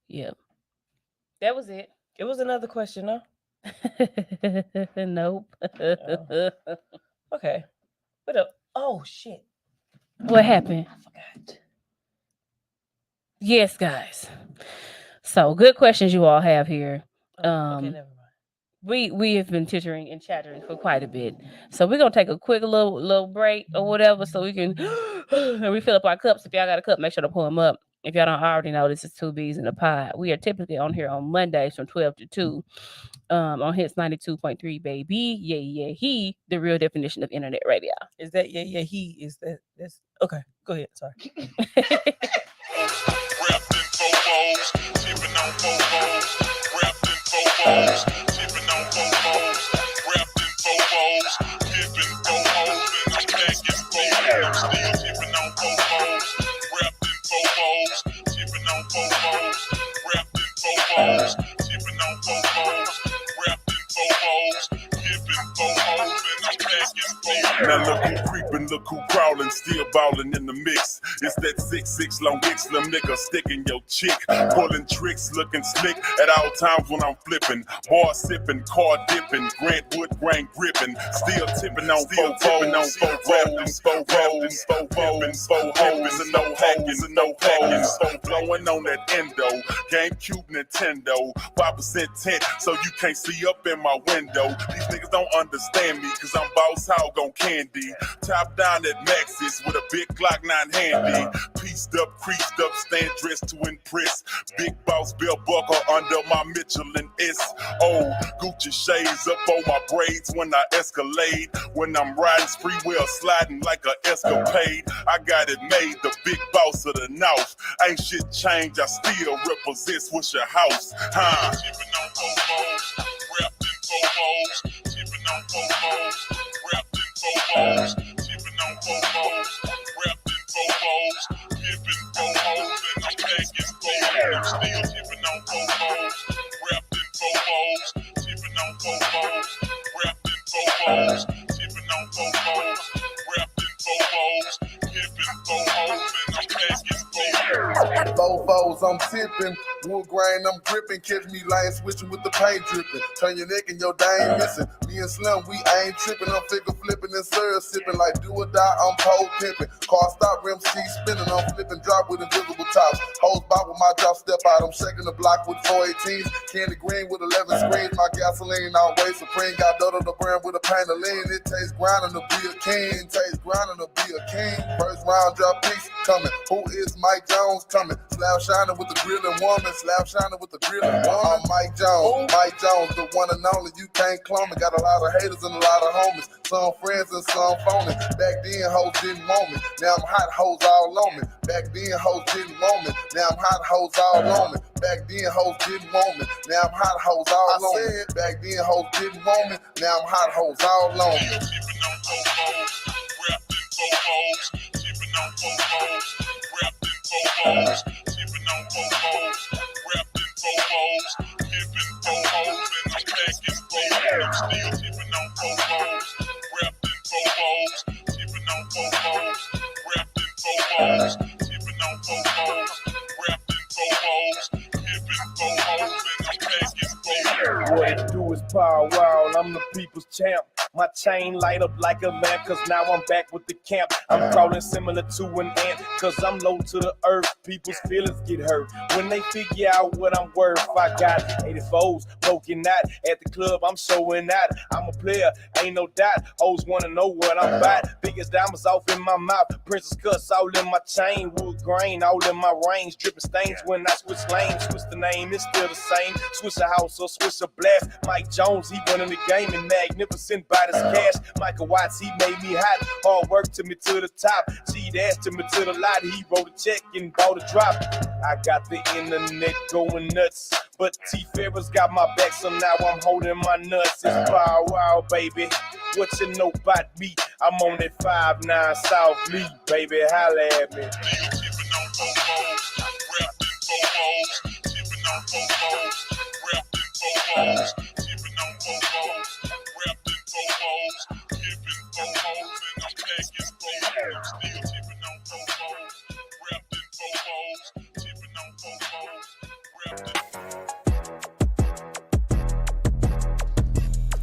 yeah. That was it. It was another question, no? Nope. Okay. What up? Oh shit. What happened? I forgot. Yes, guys. So good questions you all have here. Okay, never mind. We have been tittering and chattering for quite a bit, so we're gonna take a quick little break or whatever, so we can refill up our cups. If y'all got a cup, make sure to pull them up. If y'all don't already know, this is Two B's in a Pod. We are typically on here on Mondays from 12 to 2, on Hits 92.3, baby. Yeah, he, the real definition of internet radio. Is that he is that's okay. Go ahead. Sorry. Wrapped in fofos, tipping on fofos. Wrapped in fofos, tipping on fofos. Wrapped in fofos, tipping fofos, and I'm back in fofos. I'm still tipping on fofos. Wrapped in fofos, tipping on fofos. Wrapped in fofos, tipping on fofos. Wrapped in fofos, tipping fofos, and I'm back in fofos. Now look who creeping, look who crawling, still ballin' in the mix. It's that 6'6" long dick slim nigga sticking your chick, pulling tricks, looking slick at all times when I'm flipping. Bar sipping, car dipping, Grant Wood grain gripping, still tipping on fofos, fofos, and no hoes and no hoes. Blowing on that endo, GameCube, Nintendo, 5% tint, so you can't see up in my window. These niggas don't understand me, cause I'm boss hog on camera. candy. Top down at Maxis with a big Glock 9 handy. Pieced up, creased up, stand dressed to impress. Big boss belt buckle under my Michelin S.O. Gucci shades up on my braids when I escalade. When I'm riding spree wheel sliding like a escapade. I got it made, the big boss of the North. Ain't shit changed, I still represent Swisher House. Huh? Tipping on Bobos, wrapped in Bobos. Tipping on Bobos, wrapped in Bobos. Tipping on Bobos, wrapped in Bobos. Tipping Bobos, and I'm packing Bobos. I'm still tipping on Bobos, wrapped in Bobos. Tipping on Bobos, wrapped in Bobos. Tipping on Bobos, wrapped in Bobos. Tipping Bobos, and I'm packing Bobos. Bobos, I'm tipping. Wood grain, I'm gripping. Catch me lying, switching with the paint dripping. Turn your neck and your dang missing. Me and Slim, we ain't tripping. I'm figure flipping and syrup sipping. Like do or die, I'm pole pimping. Car stop, rim C spinning. I'm flipping drop with invisible tops. Hose bop with my drop step out. I'm shaking the block with 418s. Candy green with 11 screens. My gasoline always supreme. Got Dodo the brand with a pain of lean. It tastes grinding to be a king. Tastes grinding to be a king. First round drop piece coming. Who is Mike Jones coming? Slab shining with the grilling woman. Slab shining with the grilling woman. I'm Mike Jones. Mike Jones, the one and only. You can't clone me. Got a lot of haters and a lot of homies. Some friends and some phony. Back then, hoes didn't want me. Now I'm hot hoes all on me. Back then, hoes didn't want me. Now I'm hot hoes all on me. Back then, hoes didn't want me. Now I'm hot hoes all on me. Back then, hoes didn't want me. Now I'm hot hoes all on me. Tipping on Bobos, wrapped in Bobos. Tipping on Bobos, wrapped in Bobos. Tipping on Bobos, wrapped in Bobos. Tipping Bobos, and I'm packing Bobos. I'm still tipping on Bobos, wrapped in Bobos. Tipping on Bobos, wrapped in Bobos. Tipping on Bobos, wrapped in Bobos. Tipping Bobos, and I'm packing Bobos. What it do is power wow, I'm the people's champ. My chain light up like a lamp, cause now I'm back with the camp. I'm crawling similar to an ant, cause I'm low to the earth. People's feelings get hurt when they figure out what I'm worth. I got 84s poking out at the club, I'm showing out. I'm a player, ain't no doubt. Hoes wanna know what I'm about. Biggest diamonds off in my mouth, princess cuts all in my chain. Wood grain all in my range, dripping stains when I switch lanes. Switch the name, it's still the same. Switch a house or switch a blast. Mike Jones, he running the game and magnificent by this cash. Michael Watts, he made me hot. Hard work took me to the top. Cheat ass took me to the lot. He wrote a check and bought a drop. I got the internet going nuts, but T-Ferris got my back, so now I'm holding my nuts. It's Bow Wow, baby. What you know about me? I'm on that 5-9 South Lee, baby. Holla at me. Tipping on Bobos, wrapped in Bobos. Tipping on Bobos, wrapped in Bobos. Tipping on Bobos, wrapped in Bobos. Tipping Bobos, and I'm packing Bobos. I'm still tipping on Bobos, wrapped in Bobos. Tipping on Bobos, wrapped in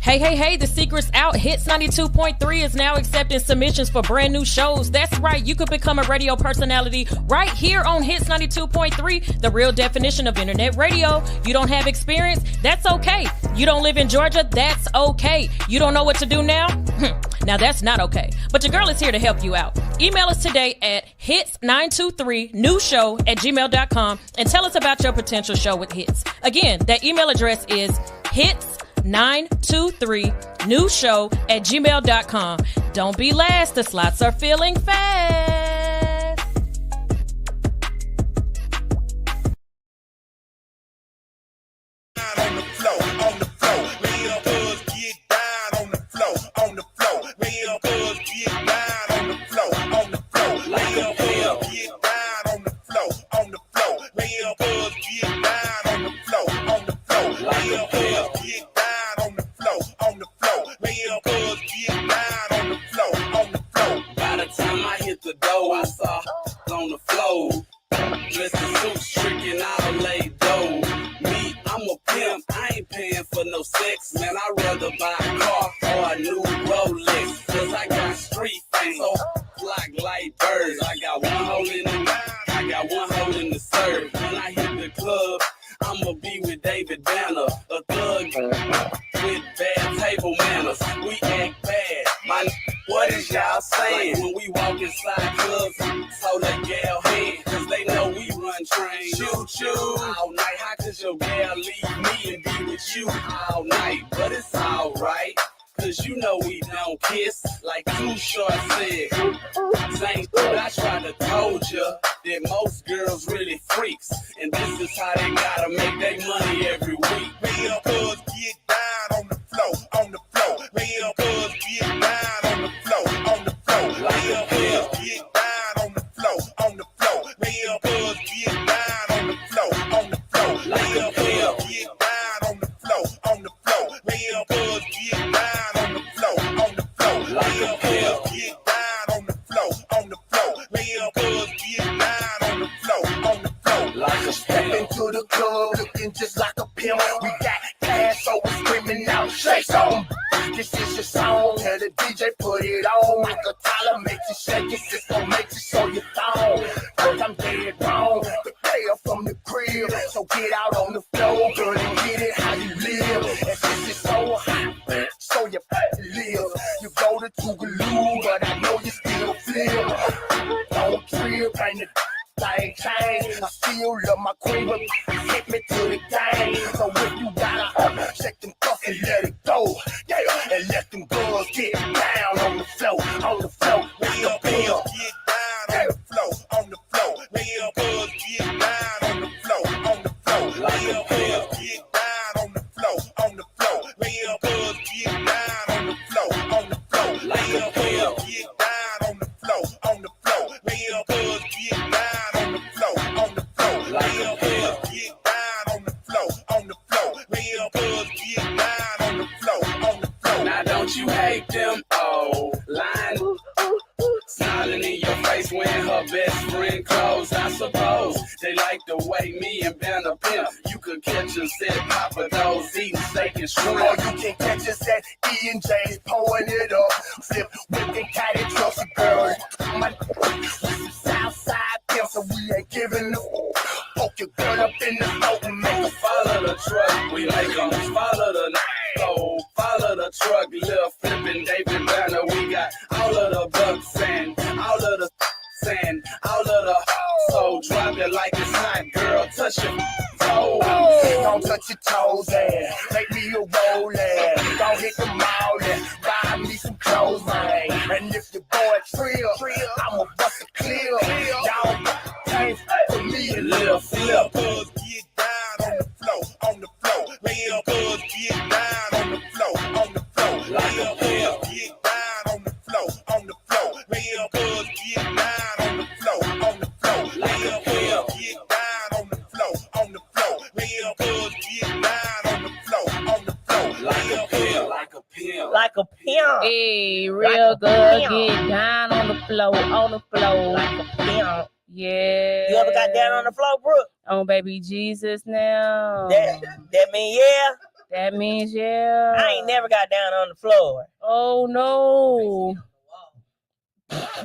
Hey, the secret's out. Hits 92.3 is now accepting submissions for brand new shows. That's right, you could become a radio personality right here on Hits 92.3, the real definition of internet radio. You don't have experience? That's okay. You don't live in Georgia? That's okay. You don't know what to do now? Now that's not okay. But your girl is here to help you out. Email us today at hits923newshow@gmail.com and tell us about your potential show with Hits. Again, that email address is hits923newshow@gmail.com. Don't be last. The slots are filling fast. on the floor, on the floor. Real buzz, get down on the floor, on the floor. Real buzz, get down on the floor, on the floor. Real buzz, get down on the floor, on the floor. Real buzz, get down on the floor, on the floor. Real buzz, get down on the floor, on the floor. Real buzz, get down on the floor, on the floor. By the time I hit the door, I saw on the floor. Dressed in suits, tricking all laid dough. Me, I'm a pimp, I ain't paying for no sex. Man, I'd rather buy a car or a new Rolex. Cause I got street fame, so flock like birds. I got one hole in the I got one hole in the serve. When I hit the club, I'ma be with David Banner, a thug with bad table manners. We act bad. My what is is y'all saying? Like when we walk inside clubs, so that gal hand, cause they know we run trains. Choo-choo all night. How could your gal leave me and be with you all night? But it's alright, cause you know we don't kiss. Like Too Short said, same thing I tried to told you, that most girls really freaks. And this is how they gotta make their money every week. Real cuz get down on the floor, on the floor. Real cuz get down on the floor, on the floor. Real cuz get down on the floor, on the floor. Real cuz get down on the floor, on the floor. Real cuz get down on the floor, on the floor. Real cuz get down on the floor, on the floor. Real cuz get down on the floor, on the floor. Real cuz get down on the floor, on the floor. Like a step into the club, looking just like a pimp. We got cash, so we're screaming out, shake some. This is your song, tell the DJ put it on. Like a Tyler makes you shake it, Cisco makes you show your thong. Cause I'm dead wrong, the player from the crib. So get out on the floor, girl, and get it how you live. And this is so hot, so you live. You go to Tougaloo, but I know you still feel. Don't trip, ain't it? Like change, I still love my queen, but hit me to the game. So if you gotta shake them cuffs and let it go, yeah, and let them girls get down on the floor, on the floor. Real cuz get down on the floor, on the floor. Real cuz get down on the floor, on the floor. Real cuz get down on the floor, on the floor. Real cuz get down on the floor, on the floor. Real cuz get down on the floor, on the floor. Real cuz get down on the floor, on the floor. Real cuz get down on the floor, on the floor. Real cuz get down on the floor, on the floor. Now don't you hate them? Oh, lying, smiling in your face wearing her best friend clothes. I suppose they like the way me and Ben a pimp. You could catch us at Papa Do's eating steak and shrimp. Or you can catch us at E and J's pouring it up. Flip with the caddy trucks and girls. My Southside pimps, so we ain't giving up. Poke your girl up in the throat and make her Follow the truck, we make them follow the oh, follow the truck, Lil Flippin' David Banner. We got all of the bucks and all of the sand, all of the so drop it like it's hot, girl. Touch your toes. Don't touch your toes and make me a roll and don't hit the mall and buy me some clothes, man. And if your boy trill, I'ma bust it clear. Y'all change for me and Lil Flip. Cuz get down on the floor, on the floor. Real cuz get down on the floor, on the floor. Real cuz get down on the floor, on the floor. Real cuz get down on the floor, on the floor. Real cuz get down on the floor, on the floor. Real cuz get down on the floor, on the floor. Real cuz Like a pimp. Like a pimp. Hey, Like real a good. pimp. Get down on the floor, on the floor. Like a pimp. Yeah. You ever got down on the floor, Brooke? Oh, baby Jesus now. That mean yeah? That means yeah. I ain't never got down on the floor. Oh no.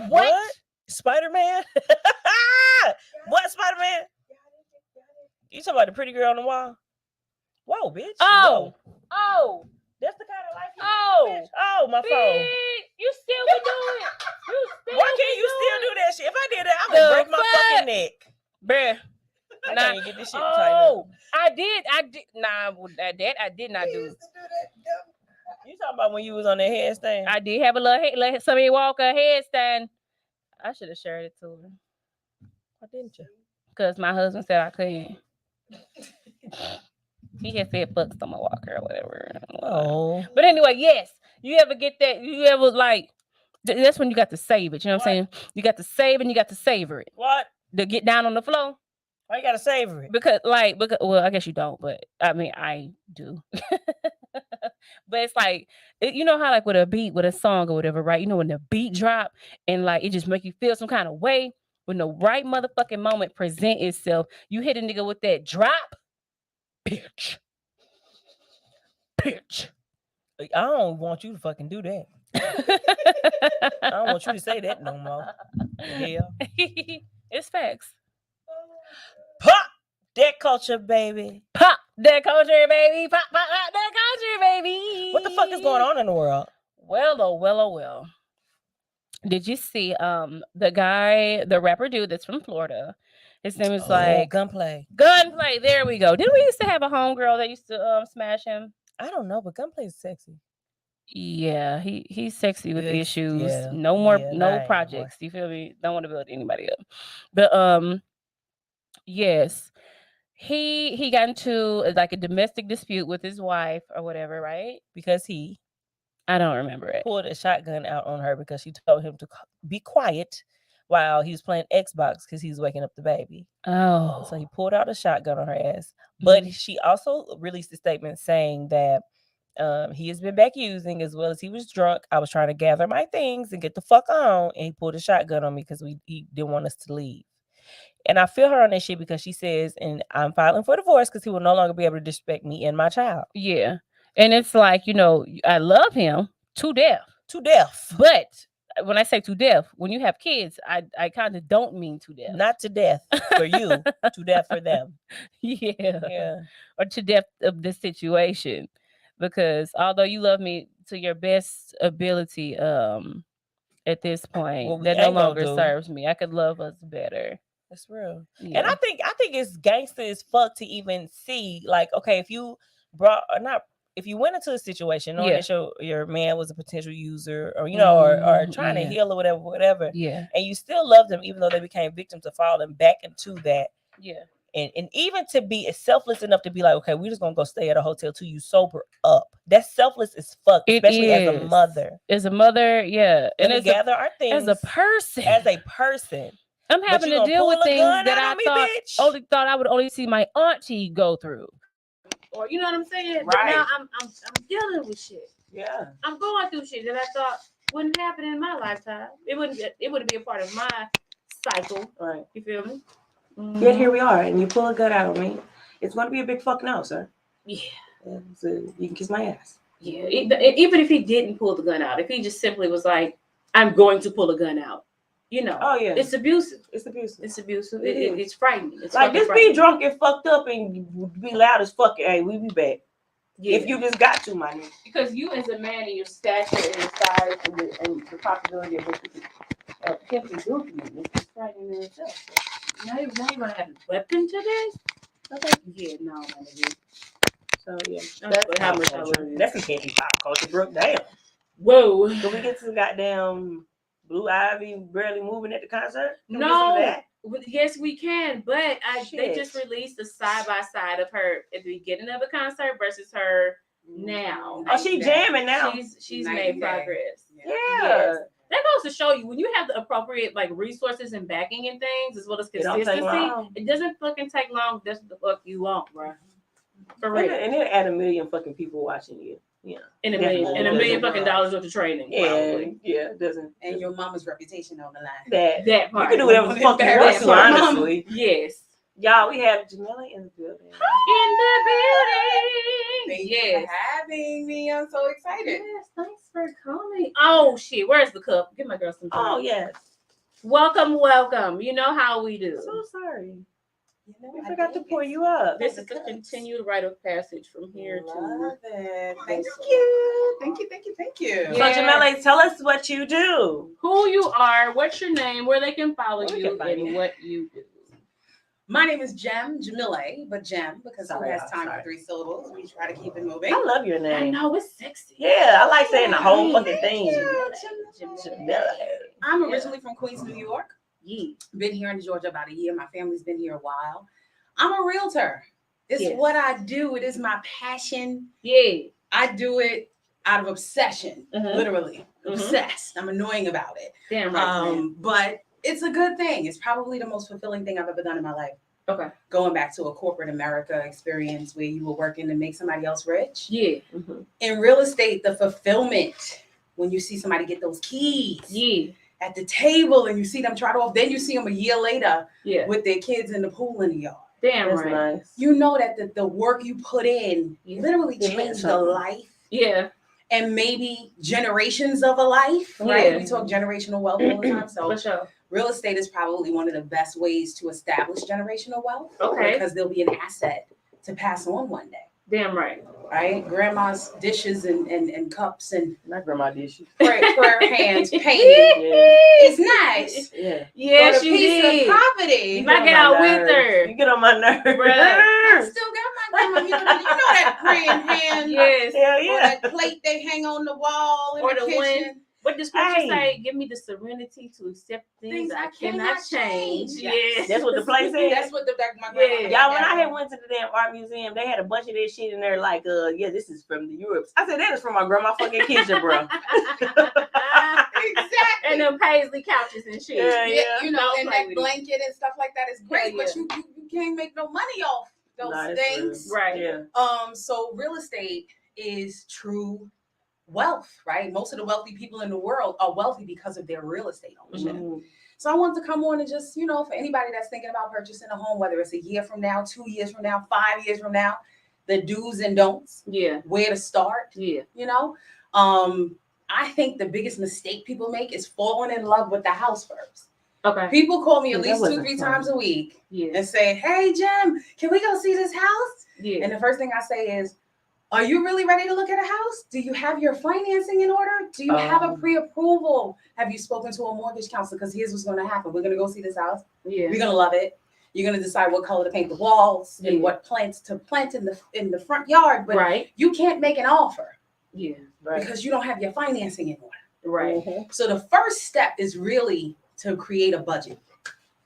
What? Spider-Man? What Spider-Man? You talking about the pretty girl on the wall? Whoa, bitch. Oh. Whoa. Oh. That's the kind of life you Oh. bitch. Oh, my phone. Bitch, you still be doing it. You still Why can't you still do that shit? If I did that, I'm gonna The break my fuck? fucking neck. Bruh. I Nah. can't even get this shit tightened up. Oh, I did. Nah, that I did not do. You talking about when you was on that headstand? I did have a little somebody Walker headstand. I should have shared it to her. Why didn't you? Because my husband said I couldn't. He had said fuck Summer Walker or whatever. Oh. But anyway, yes. You ever get that? You ever like that's when you got to save it. You know what I'm saying? You got to save and you got to savor it. What? To get down on the floor. Why you gotta savor it? Because well, I guess you don't, but I mean I do. But it's like you know how like with a beat, with a song or whatever, right? You know when the beat drop and like it just make you feel some kind of way. When the right motherfucking moment present itself, you hit a nigga with that drop, bitch. I don't want you to fucking do that. I don't want you to say that no more. Yeah. It's facts. Pop that culture, baby. Pop that culture, baby. Pop that culture, baby. What the fuck is going on in the world? Well. Did you see the guy, the rapper dude that's from Florida? His name is Gunplay. Gunplay. There we go. Didn't we used to have a homegirl that used to smash him? I don't know, but Gunplay is sexy. Yeah, he's sexy with It's- issues. yeah, No more yeah, no nah, projects. You feel me? Don't want to build anybody up. But yes. He got into like a domestic dispute with his wife or whatever, right? Because he I don't remember it. pulled a shotgun out on her because she told him to be quiet while he was playing Xbox because he was waking up the baby. Oh. So he pulled out a shotgun on her ass. But Mhm. she also released a statement saying that he has been back using as well as he was drunk. I was trying to gather my things and get the fuck on, and he pulled a shotgun on me because he didn't want us to leave. And I feel her on that shit because she says, and I'm filing for divorce because he will no longer be able to disrespect me and my child. Yeah. And it's like, you know, I love him to death. To death. But when I say to death, when you have kids, I kind of don't mean to death. Not to death for you, to death for them. Yeah. Yeah. Or to death of this situation. Because although you love me to your best ability, at this point, What we that no ain't gonna longer do. serves me. I could love us better. That's real. Yeah. And I think it's gangster as fuck to even see, like, okay, if you if you went into a situation knowing Yeah. that your man was a potential user or you know or trying to yeah. heal or whatever, Yeah. and you still loved them even though they became victims of falling back into that, Yeah. and even to be selfless enough to be like, okay, we're just gonna go stay at a hotel till you sober up. That's selfless as fuck, It especially as a is. mother. As a mother, yeah. And as gather our things as a person. As a person. I'm But having you to gonna deal with pull a things gun that out I on me, thought bitch? I would only see my auntie go through. Or you know what I'm saying? But now I'm dealing with shit. Yeah. I'm going through shit that I thought wouldn't happen in my lifetime. It wouldn't be a part of my cycle. Right. You feel me? Yet here we are, and you pull a gun out on me. It's going to be a big fuck no, sir. Yeah. So you can kiss my ass. Yeah. Even if he didn't pull the gun out, if he just simply was like, I'm going to pull a gun out. You know. Oh, yeah. It's abusive. It's abusive. It's abusive. It is. It's frightening. It's like, just frightening. be drunk and fucked up and be loud as fuck. Hey, we be back. Yeah. If you just got to, my nigga. Because you as a man and your stature and your size and the possibility of what you can potentially do to you is just frightening in itself. So now you're going to have a weapon to this? Okay. Yeah, no, my nigga. So, yeah. That's how much I love you. That's some candy pop culture, Brooke. Damn. Whoa. Can we get to the goddamn Blue Ivy barely moving at the concert? Can No. we get to that? Yes, we can, but they Shit. just released a side-by-side of her at the beginning of the concert versus her now. Oh, she jamming now. She's Night made and day. progress. Yeah. Yes. That goes to show you when you have the appropriate like resources and backing and things as well as It don't take consistency, long. it doesn't fucking take long. That's what the fuck you want, bro. For real. And it'll add a million fucking people watching you. Yeah. And a Definitely. million fucking dollars worth of training. Probably. Yeah, it doesn't. And your mama's reputation on the line. That That you part. can do whatever the fuck you want to, honestly. Yes. Y'all, we have Jamila in the building. In the building. Thank you for having me. I'm so excited. Yes, thanks for coming. Oh shit, where's the cup? Give my girl some time. Oh yes. Welcome. You know how we do. So sorry. You know, I forgot to pour you up. This is a continued rite of passage from here to. Love it. Thank you. Thank you. So Jamila, tell us what you do. Who you are, what's your name, where they can follow Where they you, can find and you. what you do. My name is Jamila, but Jem, because who Sorry, has time sorry. for 3 syllables? We try to keep it moving. I love your I name. know it's sexy. Yeah, I like saying the whole fucking thing. Jamila. Jamila. I'm originally from Queens, New York. Yeah. Been here in Georgia about a year. My family's been here a while. I'm a realtor. It's Yes. what I do. It is my passion. Yeah. I do it out of obsession, Mhm. literally Mhm. obsessed. I'm annoying about it. Damn right. man. But it's a good thing. It's probably the most fulfilling thing I've ever done in my life. Okay. Going back to a corporate America experience where you were working to make somebody else rich. Yeah. In real estate, the fulfillment when you see somebody get those keys Yeah. at the table and you see them trot off, then you see them a year later Yeah. with their kids in the pool in the yard. Damn That's right. nice. You know that the work you put in literally It means changed the something. life Yeah. and maybe generations of a life, right? Yeah. We talk generational wealth all the time. So For sure. real estate is probably one of the best ways to establish generational wealth. Okay. Because there'll be an asset to pass on one day. Damn right. right? Grandma's dishes and cups and Not grandma dishes. prayer hands painting. It's nice. Yeah. Yeah, But a she piece did. of property. You might get out with her. You get on my nerves. I still got my grandma. You know that praying hand. Yes. Hell Or yeah. that plate they hang on the wall in Or the the kitchen. one. What the scripture Hey. say? Give me the serenity to accept things I cannot change. Yes. That's what the place said. That's what my grandma. Y'all, when I had went to the damn art museum, they had a bunch of that shit in there. Like, yeah, this is from the Europe. I said that is from my grandma fucking kitchen, bro. Exactly. And them paisley couches and shit. Yeah. You know, Don't and play that with it. blanket and stuff like that is great, Yeah. but you can't make no money off those Nah, that's things. true. Right. Yeah. So real estate is true wealth, right? Most of the wealthy people in the world are wealthy because of their real estate ownership. Mm-hmm. So I wanted to come on and just, you know, for anybody that's thinking about purchasing a home, whether it's a year from now, 2 years from now, 5 years from now, the do's and don'ts, Yeah. where to start, Yeah. you know. I think the biggest mistake people make is falling in love with the house first. Okay. People call me at That least wasn't 2-3 fun. times a week Yeah. and say, "Hey, Jim, can we go see this house?" Yeah. And the first thing I say is, "Are you really ready to look at a house? Do you have your financing in order? Do you have a pre-approval? Have you spoken to a mortgage counselor? Because here's what's going to happen. We're going to go see this house. Yeah. You're going to love it. You're going to decide what color to paint the walls Yeah. and what plants to plant in the front yard. But Right. you can't make an offer Yeah. Right. because you don't have your financing in order. Right. Mm-hmm. So the first step is really to create a budget.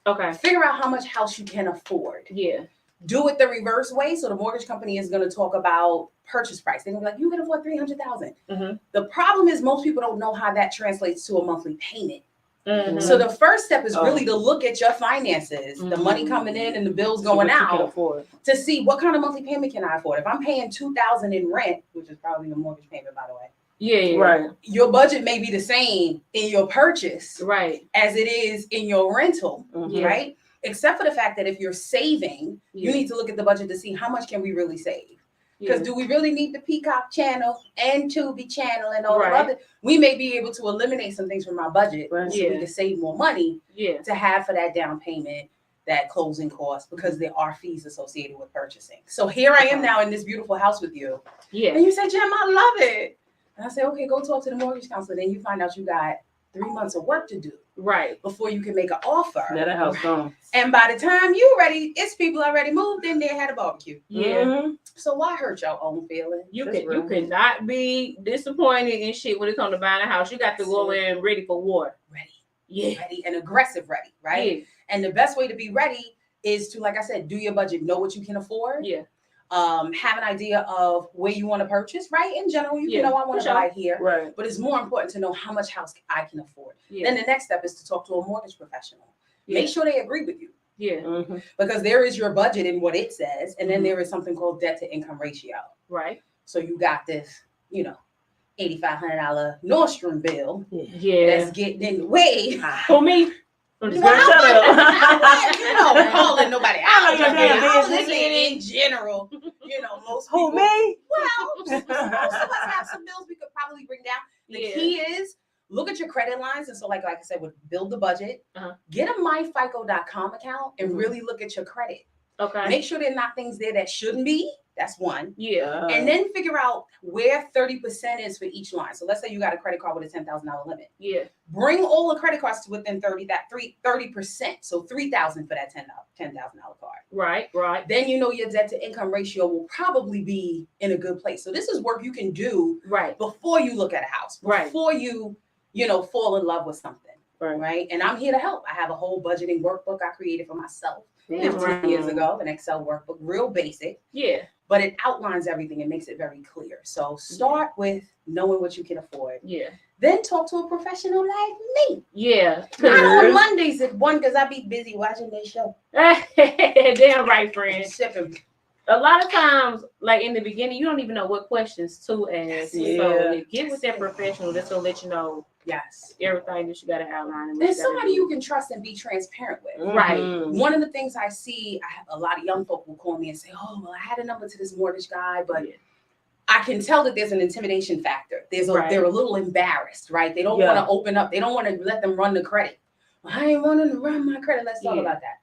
Okay. Figure out how much house you can afford. Yeah. Do it the reverse way. So the mortgage company is going to talk about purchase price. They're going to be like, you can afford $300,000. Mm-hmm. The problem is most people don't know how that translates to a monthly payment. Mm-hmm. So the first step is really to look at your finances, the money Mhm. coming in and the bills going out, Afford. to see what kind of monthly payment can I afford. If I'm paying $2,000 in rent, which is probably a mortgage payment, by the way, Yeah. Right. your budget may be the same in your purchase Right. as it is in your rental, Mhm. right? Except for the fact that if you're saving, you Yeah. need to look at the budget to see how much can we really save. Because Yeah. do we really need the Peacock channel and Tubi channel and all Right. the other? We may be able to eliminate some things from our budget Right. so Yeah. we can save more money Yeah. to have for that down payment, that closing cost, because there are fees associated with purchasing. So here I am now in this beautiful house with you. Yeah. And you say, Jim, I love it. And I say, okay, go talk to the mortgage counselor. Then you find out you got 3 months of work to do Right. before you can make an offer. Now that house gone. And by the time you ready, it's people already moved in there, had a barbecue. Yeah. Mhm. So why hurt your own feelings? You That's can real. you cannot be disappointed in shit when it comes to buying a house. You got to go in ready for war. Ready, Yeah. ready, and aggressive ready, right? Yeah. And the best way to be ready is to, like I said, do your budget, know what you can afford. Yeah. Have an idea of where you want to purchase, right? In general, you Yeah, can know I want for to sure. buy here. Right. But it's more important to know how much house I can afford. Yeah. Then the next step is to talk to a mortgage professional. Yeah. Make sure they agree with you, Yeah. Mhm. because there is your budget and what it says, and then Mhm. there is something called debt to income ratio. Right. So you got this, you know, $8,500 Nordstrom bill Yeah. that's getting in the way. For me. I'm just Well, gonna Shut up. you know, calling nobody out. I know your damn I was business. saying in general, you know, most Who, people. me? Well, most of us have some bills we could probably bring down. The Yeah. key is look at your credit lines. And so, like I said, build the budget, Uh-huh. get a myfico.com account and Mhm. really look at your credit. Okay. Make sure there are not things there that shouldn't be. That's one. Yeah. And then figure out where 30% is for each line. So let's say you got a credit card with a $10,000 limit. Yeah. Bring all the credit cards to within 30%. So $3,000 for that $10,000 card. Right. Right. Then you know your debt to income ratio will probably be in a good place. So this is work you can do Right. before you look at a house, Right. before you fall in love with something. Right. And I'm here to help. I have a whole budgeting workbook I created for myself Damn 15 right. years ago, an Excel workbook, real basic, Yeah. but it outlines everything and makes it very clear. So start with knowing what you can afford. Yeah. Then talk to a professional like me. Yeah. Not on Mondays at 1 because I be busy watching this show. Damn right, friend. Sipping. A lot of times, like in the beginning, you don't even know what questions to ask. Yeah. So get with that professional that's gonna let you know Yes. everything that you gotta outline. And what There's you gotta somebody do. you can trust and be transparent with. Right. Mhm. One of the things I see, I have a lot of young folk will call me and say, "Oh, well, I had a number to this mortgage guy, but Yeah. I can tell that there's an intimidation factor. Right. They're a little embarrassed, right? They don't Yeah. want to open up. They don't want to let them run the credit. Well, I ain't wanting to run my credit. Let's talk Yeah. about that.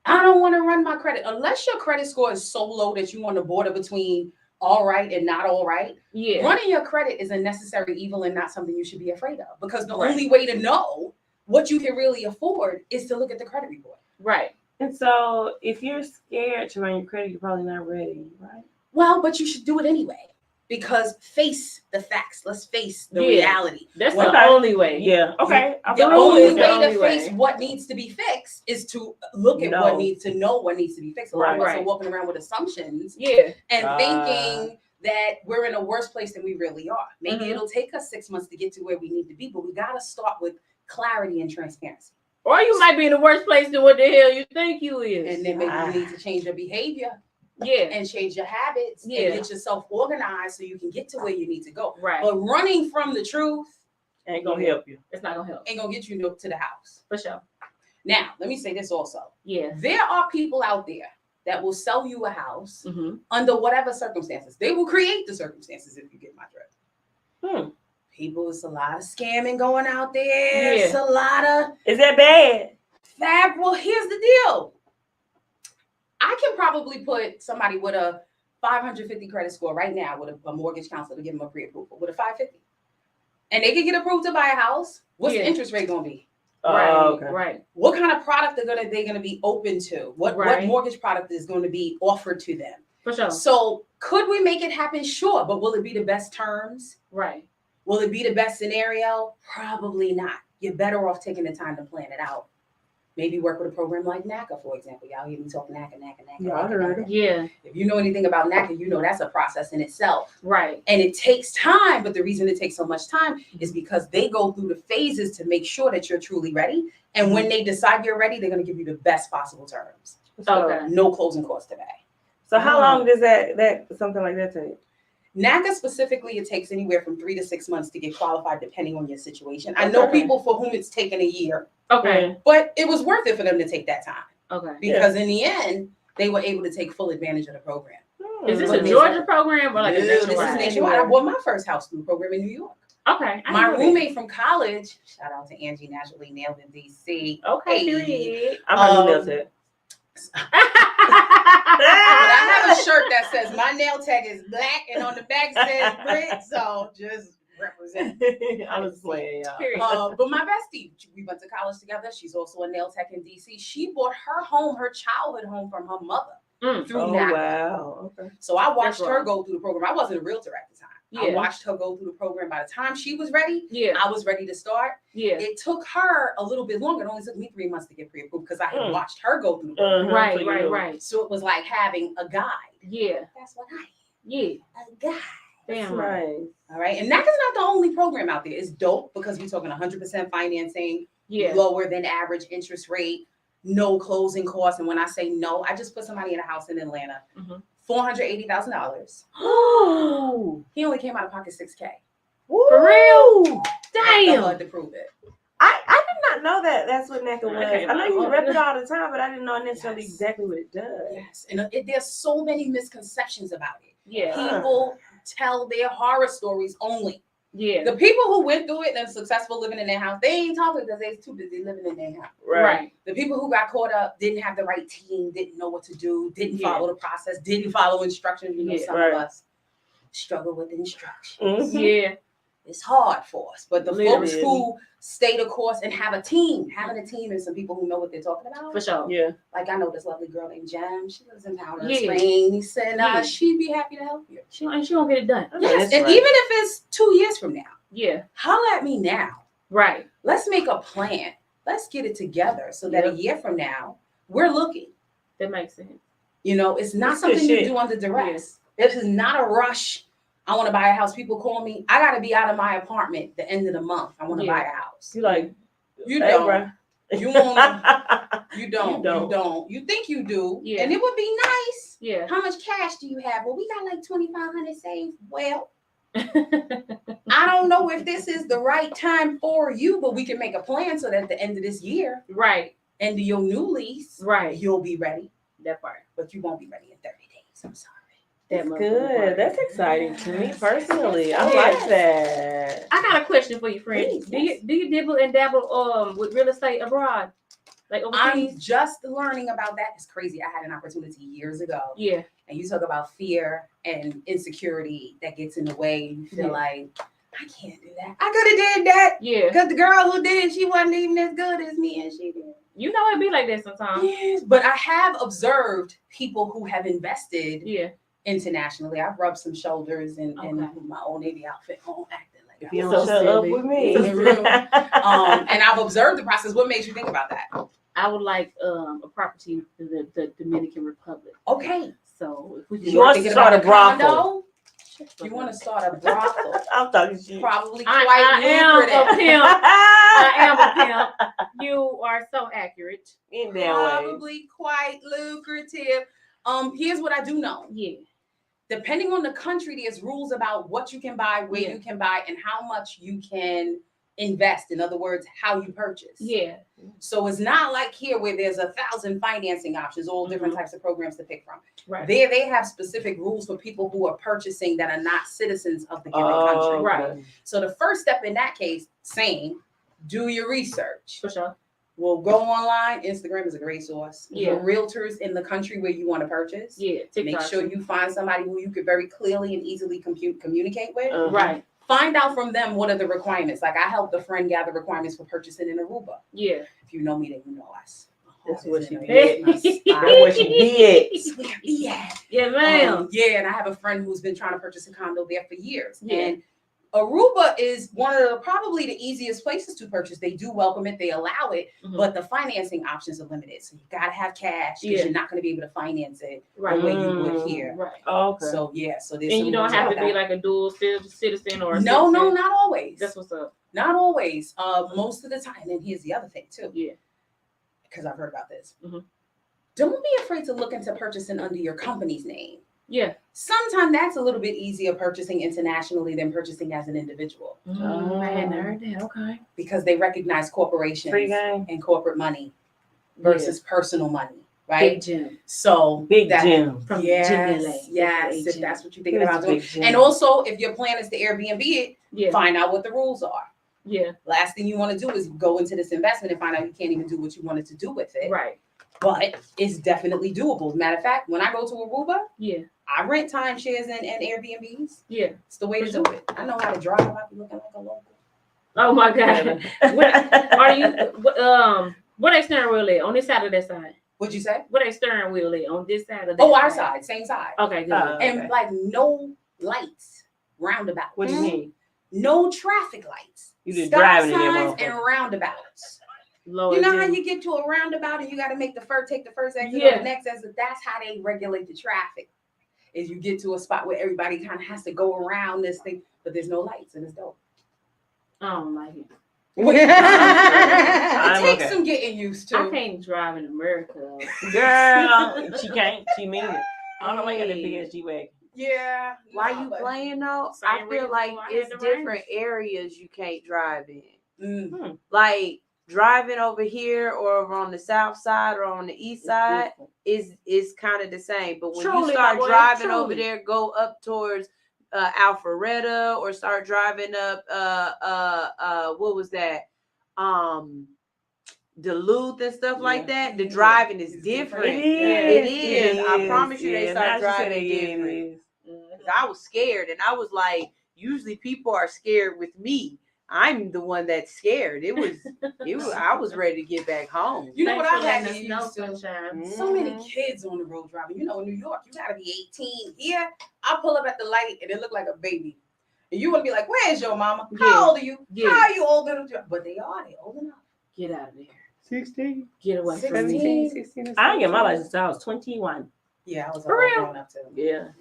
I don't want to run my credit unless your credit score is so low that you're on the border between all right and not all right. Yeah. Running your credit is a necessary evil and not something you should be afraid of, because the Right. only way to know what you can really afford is to look at the credit report. Right. And so if you're scared to run your credit, you're probably not ready, right? Well, but you should do it anyway, because face the facts. Let's face the reality. That's Well, the only way. Yeah. Okay. The only is the way only to face way. what needs to be fixed is to look at what needs to know what needs to be fixed. A lot of us are Right. walking around with assumptions Yeah. and thinking that we're in a worse place than we really are. Maybe Mhm. it'll take us 6 months to get to where we need to be, but we got to start with clarity and transparency. Or you might be in a worse place than what the hell you think you is. And then maybe you need to change your behavior. Yeah. And change your habits Yeah. and get yourself organized so you can get to where you need to go. Right. But running from the truth ain't gonna help you. It's not gonna help. Ain't gonna get you to the house. For sure. Now, let me say this also. Yeah. There are people out there that will sell you a house Mm-hmm. under whatever circumstances. They will create the circumstances, if you get my drift. People, it's a lot of scamming going out there. Yeah. It's a lot of Is that bad? Well, here's the deal. I can probably put somebody with a 550 credit score right now with a mortgage counselor to give them a pre-approval with a 550. And they can get approved to buy a house. What's the interest rate gonna be? Right. What kind of product they gonna be open to? What mortgage product is going to be offered to them? For sure. So could we make it happen? Sure, but will it be the best terms? Right. Will it be the best scenario? Probably not. You're better off taking the time to plan it out. Maybe work with a program like NACA, for example. Y'all hear me talk NACA. Yeah. If you know anything about NACA, you know that's a process in itself. Right. And it takes time, but the reason it takes so much time is because they go through the phases to make sure that you're truly ready. And when they decide you're ready, they're going to give you the best possible terms. Okay. No closing costs to pay. So how long does that something like that take? NACA specifically, it takes anywhere from 3 to 6 months to get qualified, depending on your situation. I know people for whom it's taken a year. Okay. But it was worth it for them to take that time. Okay. Because in the end, they were able to take full advantage of the program. Is this a Georgia program or like a This nationwide? is nationwide. I bought my first house through a program in New York. Okay. My roommate from college, shout out to Angie, naturally nailed in DC. Okay. Hey. I'm nail tech. But I have a shirt that says my nail tag is black and on the back says Brit, so just represent. I was playing, y'all. But my bestie, we went to college together. She's also a nail tech in DC. She bought her home, her childhood home, from her mother through NACA. Wow. Okay. So I watched her go through the program. I wasn't a realtor at the time. I Yeah. watched her go through the program. By the time she was ready, Yeah. I was ready to start. Yeah. It took her a little bit longer. It only took me 3 months to get pre-approved because I had watched her go through the program. Right. So it was like having a guide. Yeah. That's what I am. Yeah. A guide. Damn right. All right. And NACA's not the only program out there. It's dope because we're talking 100% financing, Yeah. lower than average interest rate, no closing costs. And when I say no, I just put somebody in a house in Atlanta, $480,000. He only came out of pocket $6K. For real? Damn. To prove it. I did not know that that's what NACA was. Okay, I know you rep it all the time, but I didn't know necessarily exactly what it does. Yes. And there's so many misconceptions about it. Yeah. People tell their horror stories only. Yeah. The people who went through it and are successful living in their house, they ain't talking because they're too busy living in their house. Right. The people who got caught up didn't have the right team, didn't know what to do, didn't follow the process, didn't follow instructions. You know, some of us struggle with instructions. Yeah. It's hard for us. But the folks Literally. who stay the course and have a team, having a team and some people who know what they're talking about. For sure. Yeah. Like I know this lovely girl named Jem. She lives in Powder Yeah. Springs. And Yeah. she'd be happy to help you. She gonna get it done. Yes. And even if it's 2 years from now, Yeah. holla at me now. Right. Let's make a plan. Let's get it together so that a year from now, we're looking. That makes sense. You know, it's not That's good something you shit. do under duress. It is not a rush. I want to buy a house. People call me. I got to be out of my apartment the end of the month. I want to buy a house. You like, You hey, don't. bruh. You won't. You don't. You don't. You don't. You think you do. Yeah. And it would be nice. Yeah. How much cash do you have? Well, we got like 2,500 saved. Well, I don't know if this is the right time for you, but we can make a plan so that at the end of this year, Right. end of your new lease, Right. you'll be ready. That part. But you won't be ready in 30 days. I'm sorry. That That's good. That's exciting to me personally. I like that. I got a question for you, friend. Do you dibble and dabble with real estate abroad? Like overseas? I'm just learning about that. It's crazy. I had an opportunity years ago. Yeah. and you talk about fear and insecurity that gets in the way, you feel like, I can't do that. I could have did that. Yeah. Because the girl who did, she wasn't even as good as me, and she did. You know, it be like that sometimes. Yes, but I have observed people who have invested internationally. I've rubbed some shoulders in my old Navy outfit, acting like if you don't shut up with me. And I've observed the process. What makes you think about that? I would like a property in the Dominican Republic. Okay. So if we She wants to start a brothel. You want to start a brothel? I'm talking shit. Probably I am a pimp. You are so accurate. In that Probably quite lucrative. Here's what I do know. Yeah. Depending on the country, there's rules about what you can buy, where you can buy, and how much you can invest. In other words, how you purchase. Yeah. So it's not like here where there's 1,000 financing options, all different types of programs to pick from. Right. There they have specific rules for people who are purchasing that are not citizens of the given country. Right. So the first step in that case, do your research. For sure. We'll go online. Instagram is a great source. Yeah. For realtors in the country where you want to purchase. Yeah. Make sure you find somebody who you could very clearly and easily communicate with. Right. Find out from them what are the requirements. Like I helped a friend gather requirements for purchasing in Aruba. Yeah. If you know me, then you know us. That's what she did. That's what she did. Yeah, ma'am. And I have a friend who's been trying to purchase a condo there for years. Yeah. And Aruba is one of probably the easiest places to purchase. They do welcome it, they allow it, but the financing options are limited. So you gotta have cash because you're not going to be able to finance it the way you would here. Right. Oh, okay. So so there's and you don't have to be like a dual citizen or no, not always. That's what's up. Not always. Most of the time. And here's the other thing too. Yeah. Because I've heard about this. Don't be afraid to look into purchasing under your company's name. Yeah. Sometimes that's a little bit easier purchasing internationally than purchasing as an individual. I hadn't heard that. Okay. Because they recognize corporations and corporate money versus personal money, right? Big Jim. So Big Jim. From yes, if that's what you're thinking about doing. And also, if your plan is to Airbnb it, find out what the rules are. Yeah. Last thing you want to do is go into this investment and find out you can't even do what you wanted to do with it. Right. But it's definitely doable. Matter of fact, when I go to Aruba, I rent timeshares and Airbnbs. Yeah. It's the way to do it. I know how to drive. I be looking like a local. Oh my God. What they steering wheel at? On this side or that side? What'd you say? What they steering wheel at? On this side or that side? Oh, our side. Same side. Okay, good. And like no lights, roundabouts. What do you mean? No traffic lights. You just driving in there, and roundabouts. Lord, you know how you get to a roundabout and you got to take the first exit or the next exit? That's how they regulate the traffic. Is you get to a spot where everybody kind of has to go around this thing, but there's no lights and it's dope. I don't like it. It takes some getting used to. I can't drive in America. Girl, she can't. She mean it. I don't know why you got that big ass G-Wagon. Yeah. Why you playing though? I feel like it's different areas you can't drive in. Like driving over here or over on the south side or on the east side is kind of the same. But when you start driving over there, go up towards Alpharetta or start driving up what was that? Duluth and stuff like that. The driving is different. It is. I promise you, they start driving different. I was scared, and I was like, usually people are scared with me. I'm the one that's scared. It was. I was ready to get back home. You know what I had to use to? So many kids on the road driving. You know, in New York, you gotta be 18. Here, I pull up at the light, and it looked like a baby. And you want to be like, "Where's your mama? How old are you? How are you old enough to?" But they are. They old enough. Get out of there. 16. Get away from 17, me. 16. I didn't get my license until I was 21. Yeah, I was for real. Grown up too. Yeah.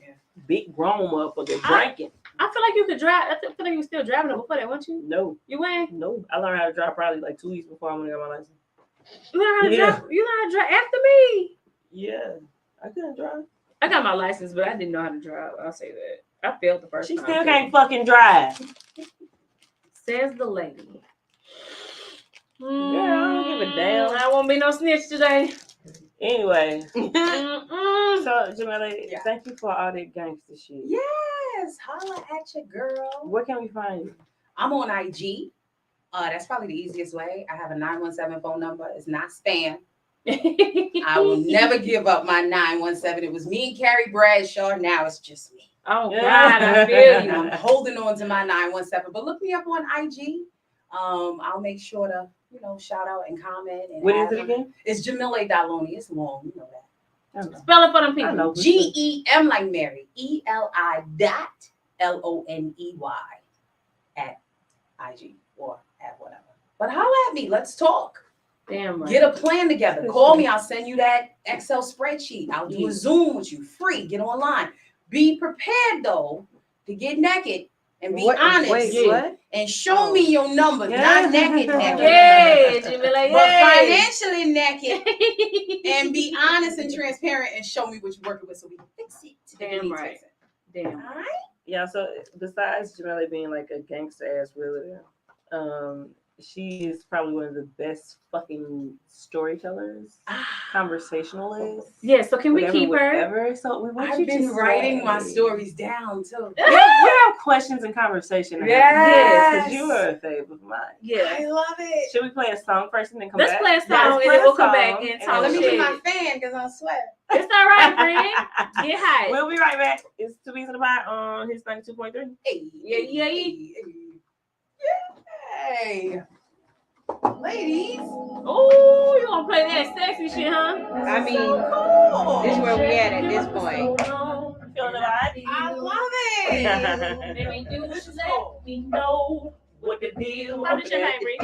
Big grown motherfucker drinking. I feel like you could drive. I feel like you were still driving it before that, weren't you? No. You went? No. I learned how to drive probably like 2 weeks before I went to get my license. You learned how to drive? You learned how to drive after me? Yeah. I couldn't drive. I got my license, but I didn't know how to drive. I'll say that. I failed the first time. She still can't fucking drive. Says the lady. Yeah, I don't give a damn. I won't be no snitch today. Anyway. So, Jamila, thank you for all that gangster shit. Yes. Holla at your girl. Where can we find you? I'm on IG. That's probably the easiest way. I have a 917 phone number. It's not spam. I will never give up my 917. It was me and Carrie Bradshaw. Now it's just me. Oh God, I feel And I'm you. holding on to my 917. But look me up on IG. I'll make sure to, shout out and comment. And What is it again? It's Jamila Daloni. It's long, you know that. Spell it for them people. GEM like Mary. ELI.LONEY at IG or at whatever. But holla at me. Let's talk. Damn right. Get a plan together. Call me. I'll send you that Excel spreadsheet. I'll do a Zoom with you. Free. Get online. Be prepared though to get naked and be honest. What? And show me your numbers. Not naked. Yeah, Jamila, but financially naked. And be honest and transparent and show me what you're working with so we can fix it. Damn right. Damn. All right. Yeah, so besides Jamila being like a gangster ass realtor, she is probably one of the best fucking storytellers, conversationalists. Yeah, so can we keep her? Whatever. So we want I've been writing my stories down too. We have questions and conversation. Yes. Because you are a favorite of mine. Yeah. I love it. Should we play a song first and then come Let's back? play a song and then we'll come back and talk Let me shit. get my fan because I'm sweating. It's all right, friend. Get hot. We'll be right back. It's 2 Beats in the Pot on his 92.3. Hey. Hey. Ladies. Oh, you gonna play that sexy shit, huh? I mean, this is where we at this point. Feeling the vibe? I love it. Let me do what you let me know What the deal? How did your name, Rick?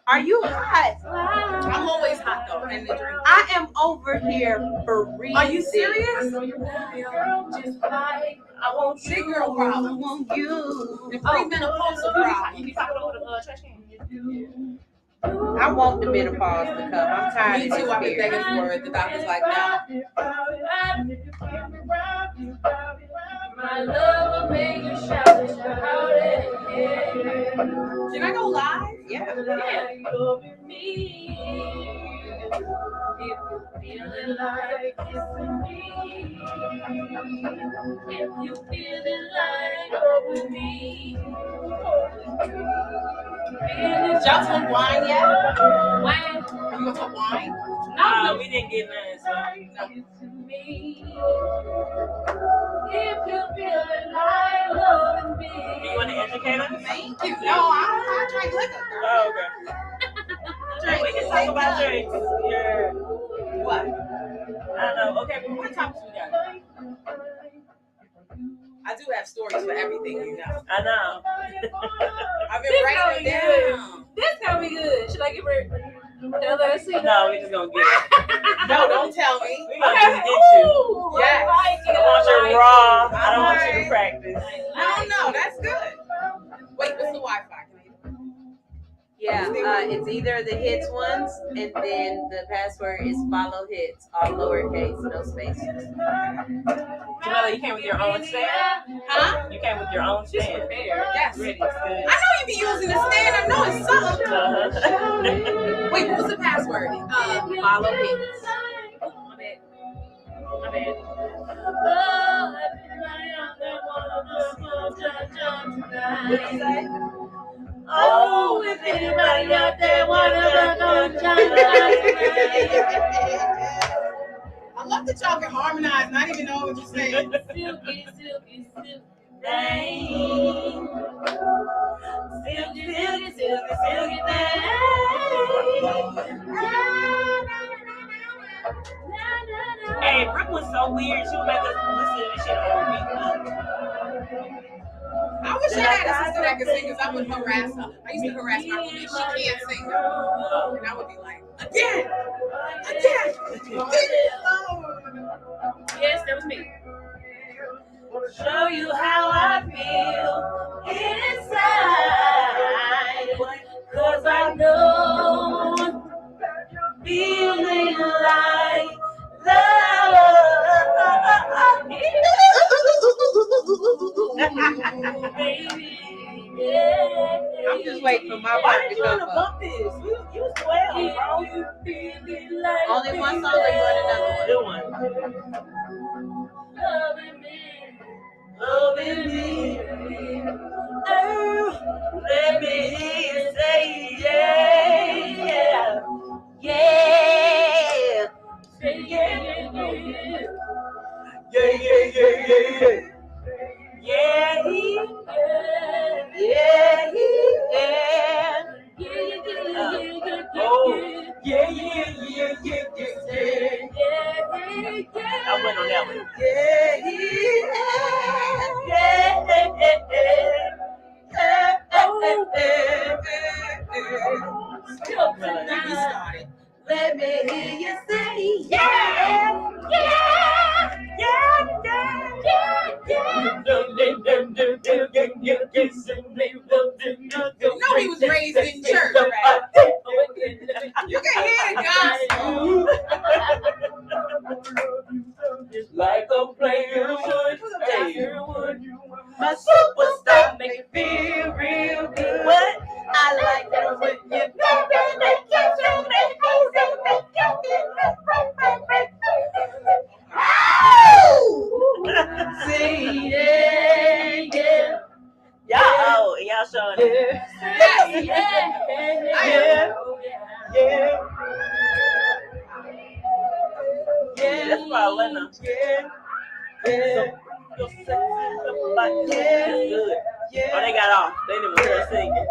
Are you hot? I'm always hot though. And the drink. I am over here for real. Are you serious? I want Big girl problem. I want you. The premenopausal problem. You can talk over the trash can. I want the menopause to come. I'm tired Me of too. this I've been spirit. begging for it. The doctor's like, no. My love will make you shout it. Can I go live? Yeah. Me. If you're feeling like kissing me, if you feeling like loving me, Y'all took wine yet? Wine? You gonna take wine? No, we didn't get none. So. Me. If you feeling like loving me, You want to educate us? Thank you. No, I drink liquor. Oh, okay. We can talk about drinks. Yeah. What? I don't know. Okay, but what topics we got? I do have stories for everything, you know. I know. I've been writing it down. this gonna be good. Should I give her another seat? No, we just gonna get it. No, don't tell me. We gonna just get you. Yes. I want you raw. I don't want you to practice. No, that's good. Wait, what's the Wi-Fi? Yeah, it's either the hits ones, and then the password is follow hits, all lowercase, no spaces. Jamila, you came with your own stand? Huh? You came with your own stand. Yes. Ready, good. I know you be using the stand. I know it's something. Wait, what was the password? Follow hits. My bad. What did you say? Oh, if anybody out there wanna come join I love that y'all can harmonize, not even know what you're saying. Silky, silky, silky thing. Silky, silky, silky, silky thing. Hey, Brooke was so weird. She would make us listen to this shit on repeat. I wish I had a sister that could sing because I would harass her. I used to harass my roommate. She can't sing. And I would be like, again. Yes, that was me. Show you how I feel inside. Cause I know feeling like love. Baby, yeah. I'm just waiting for my Why part did to you want to come up. bump this? You was 12, bro. Only one song or you want another Good one? one. Loving me. Loving me. Oh, let me hear you say yeah. I went on that one. Let me hear you say yeah, You know he was raised in church, right? You can hear the gospel. Like a player would. My superstar make me feel real good. What? I like it when you say yeah. Y'all, y'all showing it. Yeah. That's why I let them. Yeah. That's good. Oh, they got off. They didn't hear us singing.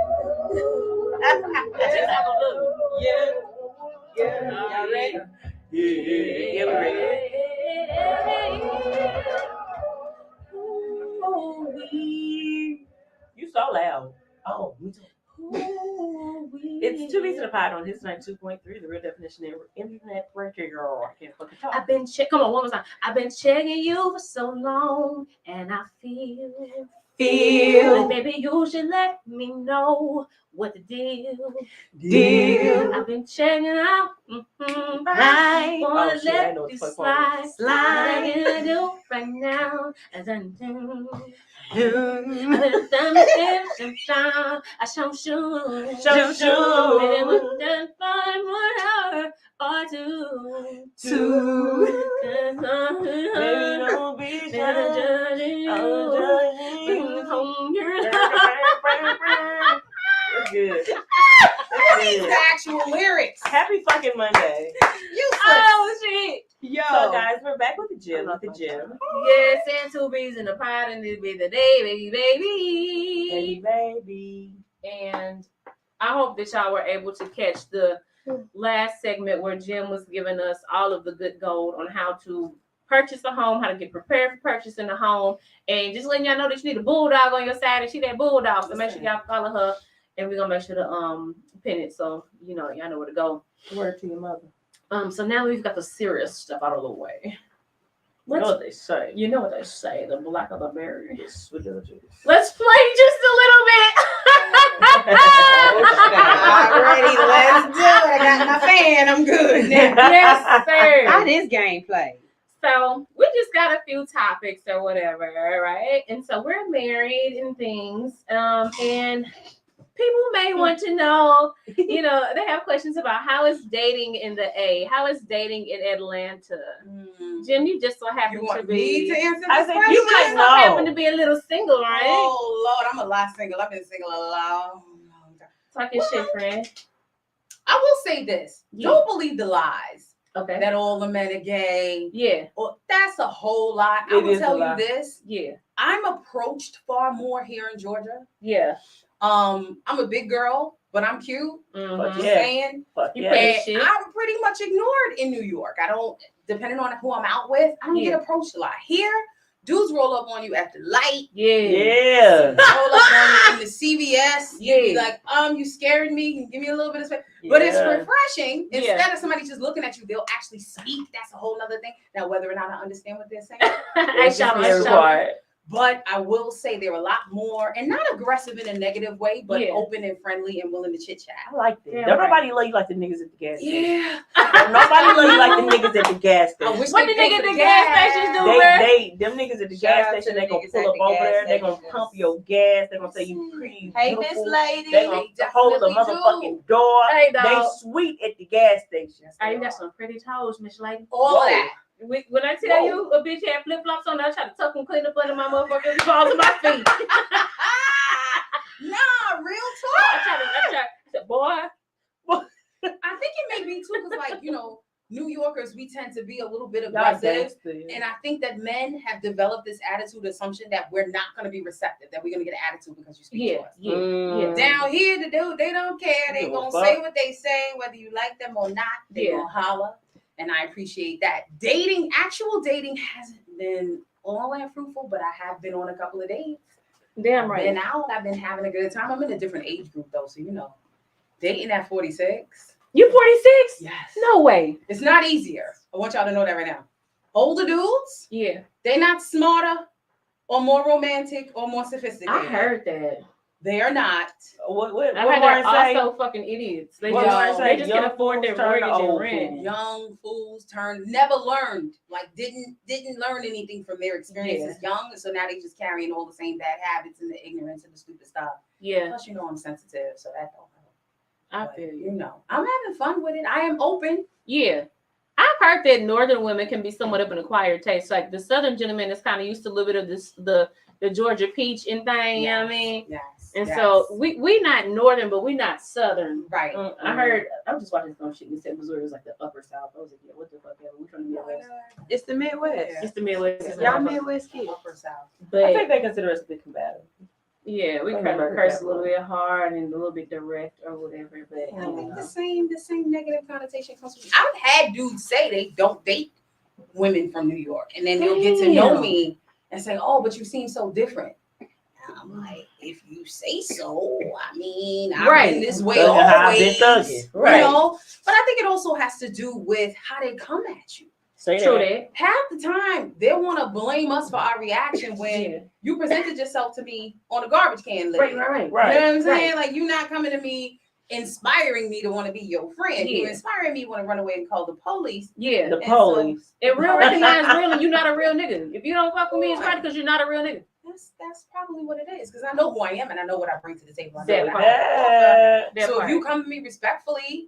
Y'all ready? Yeah, we're ready. You so loud. Oh, me too. It's 2 weeks in the pod on his 92.3, the real definition of internet breaking girl. I can't fucking talk. I've been come on, one more time. I've been checking you for so long, and I feel that baby you should let me know what the deal. I've been checking out. I wanna let this slide. What can I do right now? I show and we can find 1 hour or two. Baby, don't be judging you. Bring home your That's good. These are the actual lyrics. Happy fucking Monday. Oh shit. Yo. So guys, we're back with the gym. Yes, and 2 B's in the pot, and this be the day, baby. And I hope that y'all were able to catch the last segment where Jim was giving us all of the good gold on how to purchase a home, how to get prepared for purchasing a home, and just letting y'all know that you need a bulldog on your side, and she that bulldog. So make sure y'all follow her, and we're gonna make sure to pin it so you know y'all know where to go. Word to your mother. So now we've got the serious stuff out of the way. You know what they say. You know what they say, the black of the berry. Yes, we do. Let's play just a little bit. Alrighty, let's do it. I got my fan. I'm good now. Yes, sir. How this game play? So we just got a few topics or whatever, right? And so we're married and things. And people may want to know, you know, they have questions about how is dating in the A, how is dating in Atlanta. Jim, you just so happen to be. Me to answer I this think question? you might so happen to be a little single, right? Oh Lord, I'm a lot single. I've been single a long time. Talking shit, friend. I will say this: don't believe the lies. Okay. That all the men are gay. Yeah. Well, that's a whole lot. I will tell you this. Yeah. I'm approached far more here in Georgia. Yeah. I'm a big girl, but I'm cute. Mm-hmm. Saying. Yeah. And I'm pretty much ignored in New York. I don't, depending on who I'm out with, I don't get approached a lot. Here, dudes roll up on you at the light. Yeah. Roll up on you in the CVS. You be like, you scared me. Can you give me a little bit of space? But it's refreshing. Instead of somebody just looking at you, they'll actually speak. That's a whole other thing. Now, whether or not I understand what they're saying. But I will say they're a lot more, and not aggressive in a negative way, but open and friendly and willing to chit chat. I like that. Don't nobody love you like the niggas at the gas station. Yeah. Don't nobody love you like the niggas at the gas station. What the niggas at the gas stations do, them niggas at the gas station, they gonna pull up over there, they gonna pump your gas, they gonna say you pretty Hey, beautiful. Miss Lady. They gonna hold the motherfucking door. Hey, they dog. sweet at the gas station. Hey, you got some pretty toes, Miss Lady. All of that. When I tell you a bitch had flip flops on, I try to tuck them clean up under my motherfucking balls of my feet. Nah, real talk. I said, boy. I think it may be too, because like, you know, New Yorkers, we tend to be a little bit Y'all aggressive. gangster. And I think that men have developed this attitude assumption that we're not going to be receptive, that we're going to get an attitude because you speak to us. Mm. Down here, the dude, they don't care. They Give a going to fuck. say what they say, whether you like them or not. They going to holler. And I appreciate that. Actual dating hasn't been all that fruitful, but I have been on a couple of dates. Damn right. I've been out. I've been having a good time. I'm in a different age group, though, so dating at 46. You 46? Yes. No way. It's not easier. I want y'all to know that right now. Older dudes, they're not smarter or more romantic or more sophisticated. I heard that. They are not. What I heard they're also fucking idiots. They just can afford their mortgage and rent. Young fools never learned, didn't learn anything from their experiences young, so now they just carrying all the same bad habits and the ignorance and the stupid stuff. Yeah. Plus, I'm sensitive, so that don't help. I feel you. I'm having fun with it. I am open. Yeah. I've heard that northern women can be somewhat of an acquired taste. Like the southern gentleman is kind of used to a little bit of this, the Georgia peach and thing, you know what I mean? Yes. And so we not northern, but we not southern. Right. I heard, I was just watching some shit and it said Missouri was like the upper south. I was like, yeah, what the fuck? We from the Midwest. It's the Midwest. It's the Midwest. Y'all Midwest kids. Upper south. But I think they consider us a bit combative. Yeah, we kind of curse a little bit hard and a little bit direct or whatever. But I think the same negative connotation comes from. I've had dudes say they don't date women from New York, and then they'll get to know me and say, "Oh, but you seem so different." And I'm like, "If you say so, I mean, I've been this way always, right? But I think it also has to do with how they come at you. True that. Half the time, they want to blame us for our reaction when you presented yourself to me on a garbage can lid. Right. You know what I'm saying? Like, you're not coming to me inspiring me to want to be your friend. You're inspiring me to want to run away and call the police. Yeah. The police. And real recognize real and you're not a real nigga. If you don't fuck with me, it's probably because you're not a real nigga. That's probably what it is. Because I know who I am and I know what I bring to the table. So if you come to me respectfully,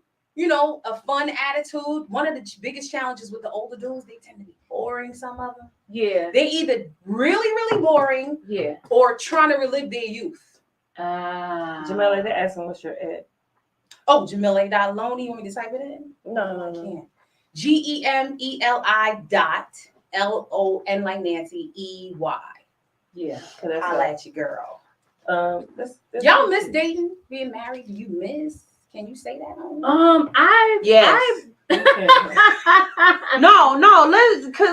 a fun attitude. One of the biggest challenges with the older dudes, they tend to be boring, some of them. Yeah. They either really, really boring or trying to relive their youth. Jamila, they're asking what's your ad. Oh, Jamila.Loney. You want me to type it in? No. I can't. GEMELI.LON like Nancy EY. Yeah. Holla at your girl. That's Y'all miss dating, being married? Do you miss? Can you say that on? No,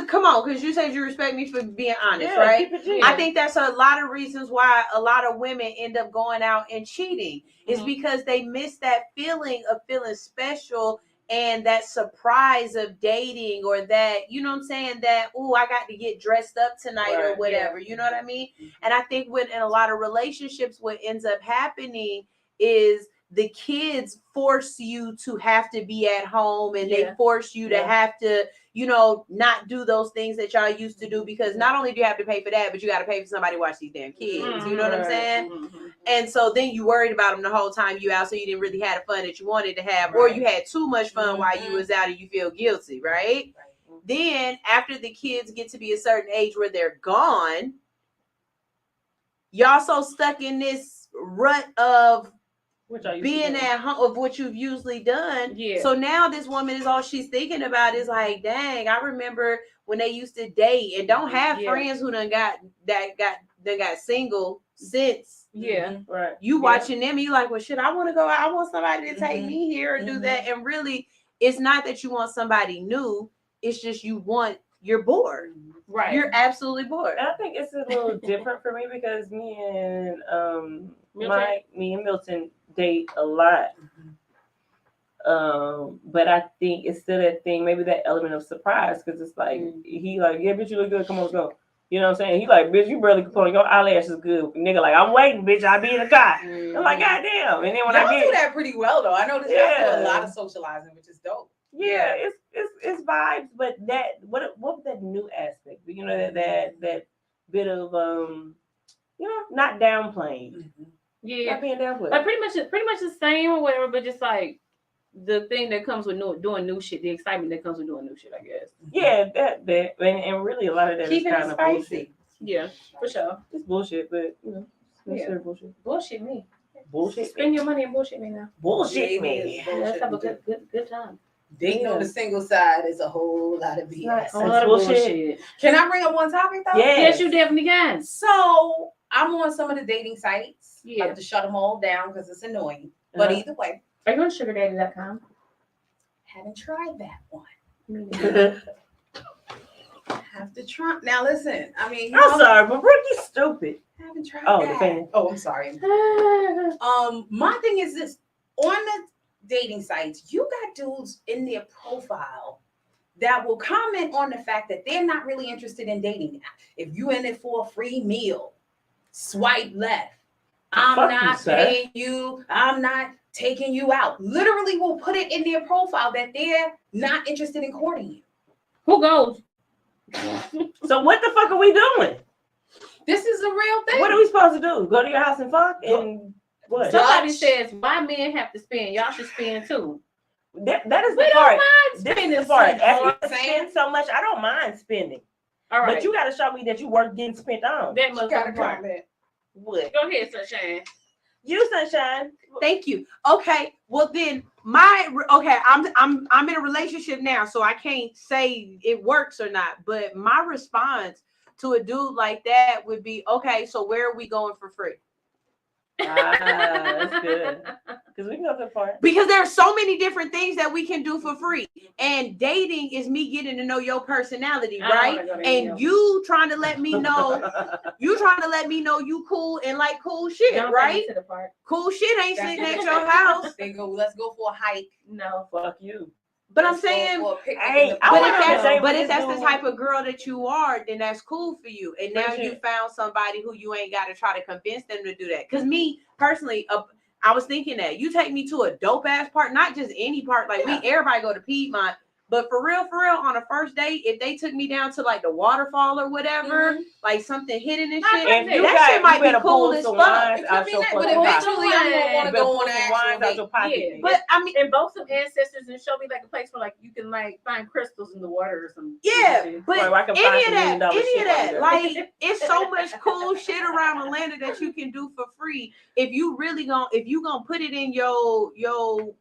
come on, because you said you respect me for being honest, right? I think that's a lot of reasons why a lot of women end up going out and cheating. Is because they miss that feeling of feeling special and that surprise of dating, or that, you know what I'm saying, that, ooh, I got to get dressed up tonight or whatever, you know what I mean? And I think in a lot of relationships, what ends up happening is the kids force you to have to be at home, and they force you to have to, not do those things that y'all used to do, because not only do you have to pay for that, but you got to pay for somebody to watch these damn kids. You know what I'm saying? And so then you worried about them the whole time you out, so you didn't really have the fun that you wanted to have, or you had too much fun while you was out and you feel guilty, right? Then after the kids get to be a certain age where they're gone, y'all so stuck in this rut of being at home, of what you've usually done. So now this woman is all she's thinking about is like, dang, I remember when they used to date, and don't have friends who done got single since. You watching them, you like, well, shit, I want to go out. I want somebody to take me here or do that. And really, it's not that you want somebody new. It's just you're bored. Right. You're absolutely bored. I think it's a little different for me because me and Milton date a lot. But I think it's still that thing, maybe that element of surprise, because it's like he like, yeah, bitch, you look good, come on, let's go. You know what I'm saying? He like, bitch, you barely complain, your eyelashes good. Nigga like, I'm waiting, bitch, I'll be in the car. I'm like, goddamn. And then when y'all do that pretty well though. I know that y'all do a lot of socializing, which is dope. Yeah, it's vibes, but that what was that new aspect? You know, that bit of not downplaying. Not being downplayed. Like pretty much the same or whatever, but just like the thing that comes with doing new shit, the excitement that comes with doing new shit, I guess. Yeah, that and really a lot of that is kind of bullshit. Yeah, for sure. It's bullshit, but bullshit. Bullshit me. Bullshit. Spend your money and bullshit me now. Bullshit me. Let's have a good time. Dating on the single side is a whole lot of BS. A lot of bullshit. Can I bring up one topic though? Yes, you definitely can. So I'm on some of the dating sites. I have to shut them all down because it's annoying. But either way. Are you on sugardaddy.com? Haven't tried that one. Have to try. Now listen, I mean, I'm sorry, but Rickie's stupid. Haven't tried that. The fan. Oh, I'm sorry. My thing is this: on the dating sites, you got dudes in their profile that will comment on the fact that they're not really interested in dating. If you in it for a free meal, swipe left. I'm not paying you. I'm not taking you out. Literally will put it in their profile that they're not interested in courting you. Who goes? So what the fuck are we doing? This is a real thing. What are we supposed to do? Go to your house and fuck? And what? Somebody says, why men have to spend? Y'all should spend too. That is the we part. Don't mind spending this is the part. So After you spend so much, I don't mind spending. All right. But you got to show me that you worth getting spent on. That must got to comment. What? Go ahead, Sunshine. You, Sunshine. Thank you. Okay. Well then, I'm in a relationship now, so I can't say it works or not. But my response to a dude like that would be, okay, so where are we going for free? That's good. Because we can go to the park. Because there are so many different things that we can do for free. And dating is me getting to know your personality, right? And you trying to let me know, you cool and like cool shit, right? To the park. Cool shit ain't sitting at your house. Let's go for a hike. No, fuck you. But I'm saying, if that's the type of girl that you are, then that's cool for you. And now you found somebody who you ain't got to try to convince them to do that. Because me personally, I was thinking that you take me to a dope ass park, not just any park. Like everybody go to Piedmont, but for real, on a first date, if they took me down to like the waterfall or whatever, like something hidden and shit, that shit might be cool as fuck. But eventually I'm gonna want to go on an actual date. But I mean, invoke some ancestors and show me like a place where like you can like find crystals in the water or something. Yeah, but any of that, like it's so much cool shit around Atlanta that you can do for free. If you gonna put it in your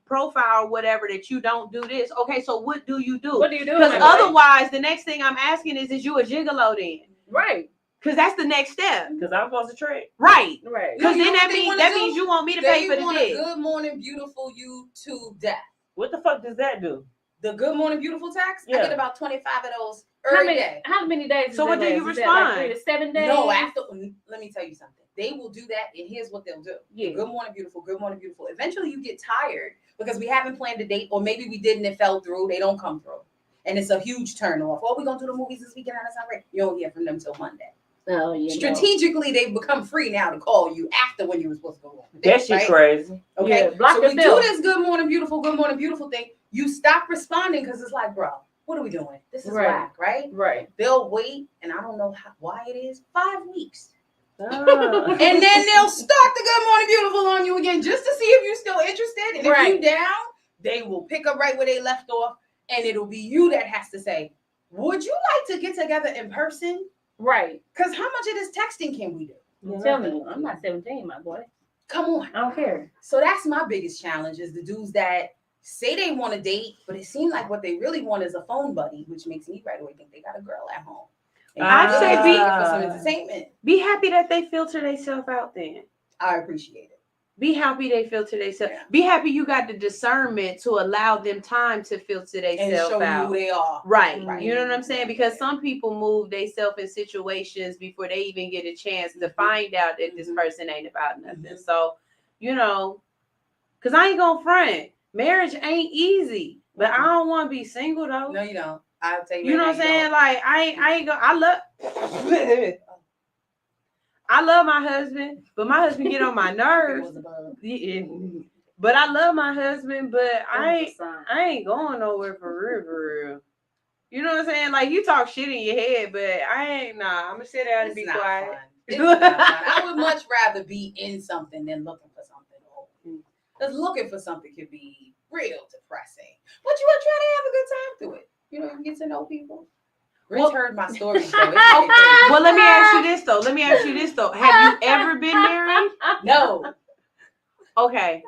profile or whatever that you don't do this, okay, so what do you do? What do you do? Because otherwise, the next thing I'm asking is you a gigolo then? Right. Because that's the next step. Because I'm supposed to trick. Right. Because then that means you want me to pay for the dick. Good Morning Beautiful YouTube death. What the fuck does that do? The Good Morning Beautiful tax? I get about 25 of those every day. How many days? So what do you respond? Like 3 to 7 days? No, let me tell you something. They will do that, and here's what they'll do. Yeah. Good Morning Beautiful, Good Morning Beautiful. Eventually you get tired because we haven't planned a date, or maybe we did and it fell through. They don't come through. And it's a huge turn off. Oh, we're going to do the movies this weekend. That's not right. You don't hear from them till Monday. Oh, yeah. Strategically, they've become free now to call you after when you were supposed to go on. That shit crazy. Okay. Yeah, so we do this Good Morning Beautiful thing. You stop responding because it's like, bro, what are we doing? This is whack, right? Right. They'll wait, and I don't know why it is, 5 weeks. And then they'll start the Good Morning Beautiful on you again just to see if you're still interested. And if you're down, they will pick up right where they left off, and it'll be you that has to say, would you like to get together in person? Right. Because how much of this texting can we do? You tell me. I'm not 17, my boy. Come on. I don't care. So that's my biggest challenge is the dudes that say they want to date, but it seems like what they really want is a phone buddy, which makes me right away think they got a girl at home. I'd say for some entertainment. Be happy that they filter themselves out then. I appreciate it. Be happy they filter themselves. Yeah. Be happy you got the discernment to allow them time to filter themselves out. And show you who they are. Right. You know what I'm saying? Because some people move themselves in situations before they even get a chance to find out that this person ain't about nothing. So, because I ain't gonna front. Marriage ain't easy. But I don't want to be single though. No, you don't. I'll tell you. You know what I'm saying? Like I ain't gonna. I love my husband, but my husband get on my nerves. But I love my husband, but I ain't going nowhere for real. You know what I'm saying? Like you talk shit in your head, but I ain't. Nah, I'm gonna sit down and be quiet. I would much rather be in something than looking for something. Because looking for something could be real depressing. But you would try to have a good time through it. You can get to know people. Rich heard my story. Well, let me ask you this though. Have you ever been married? No. Okay.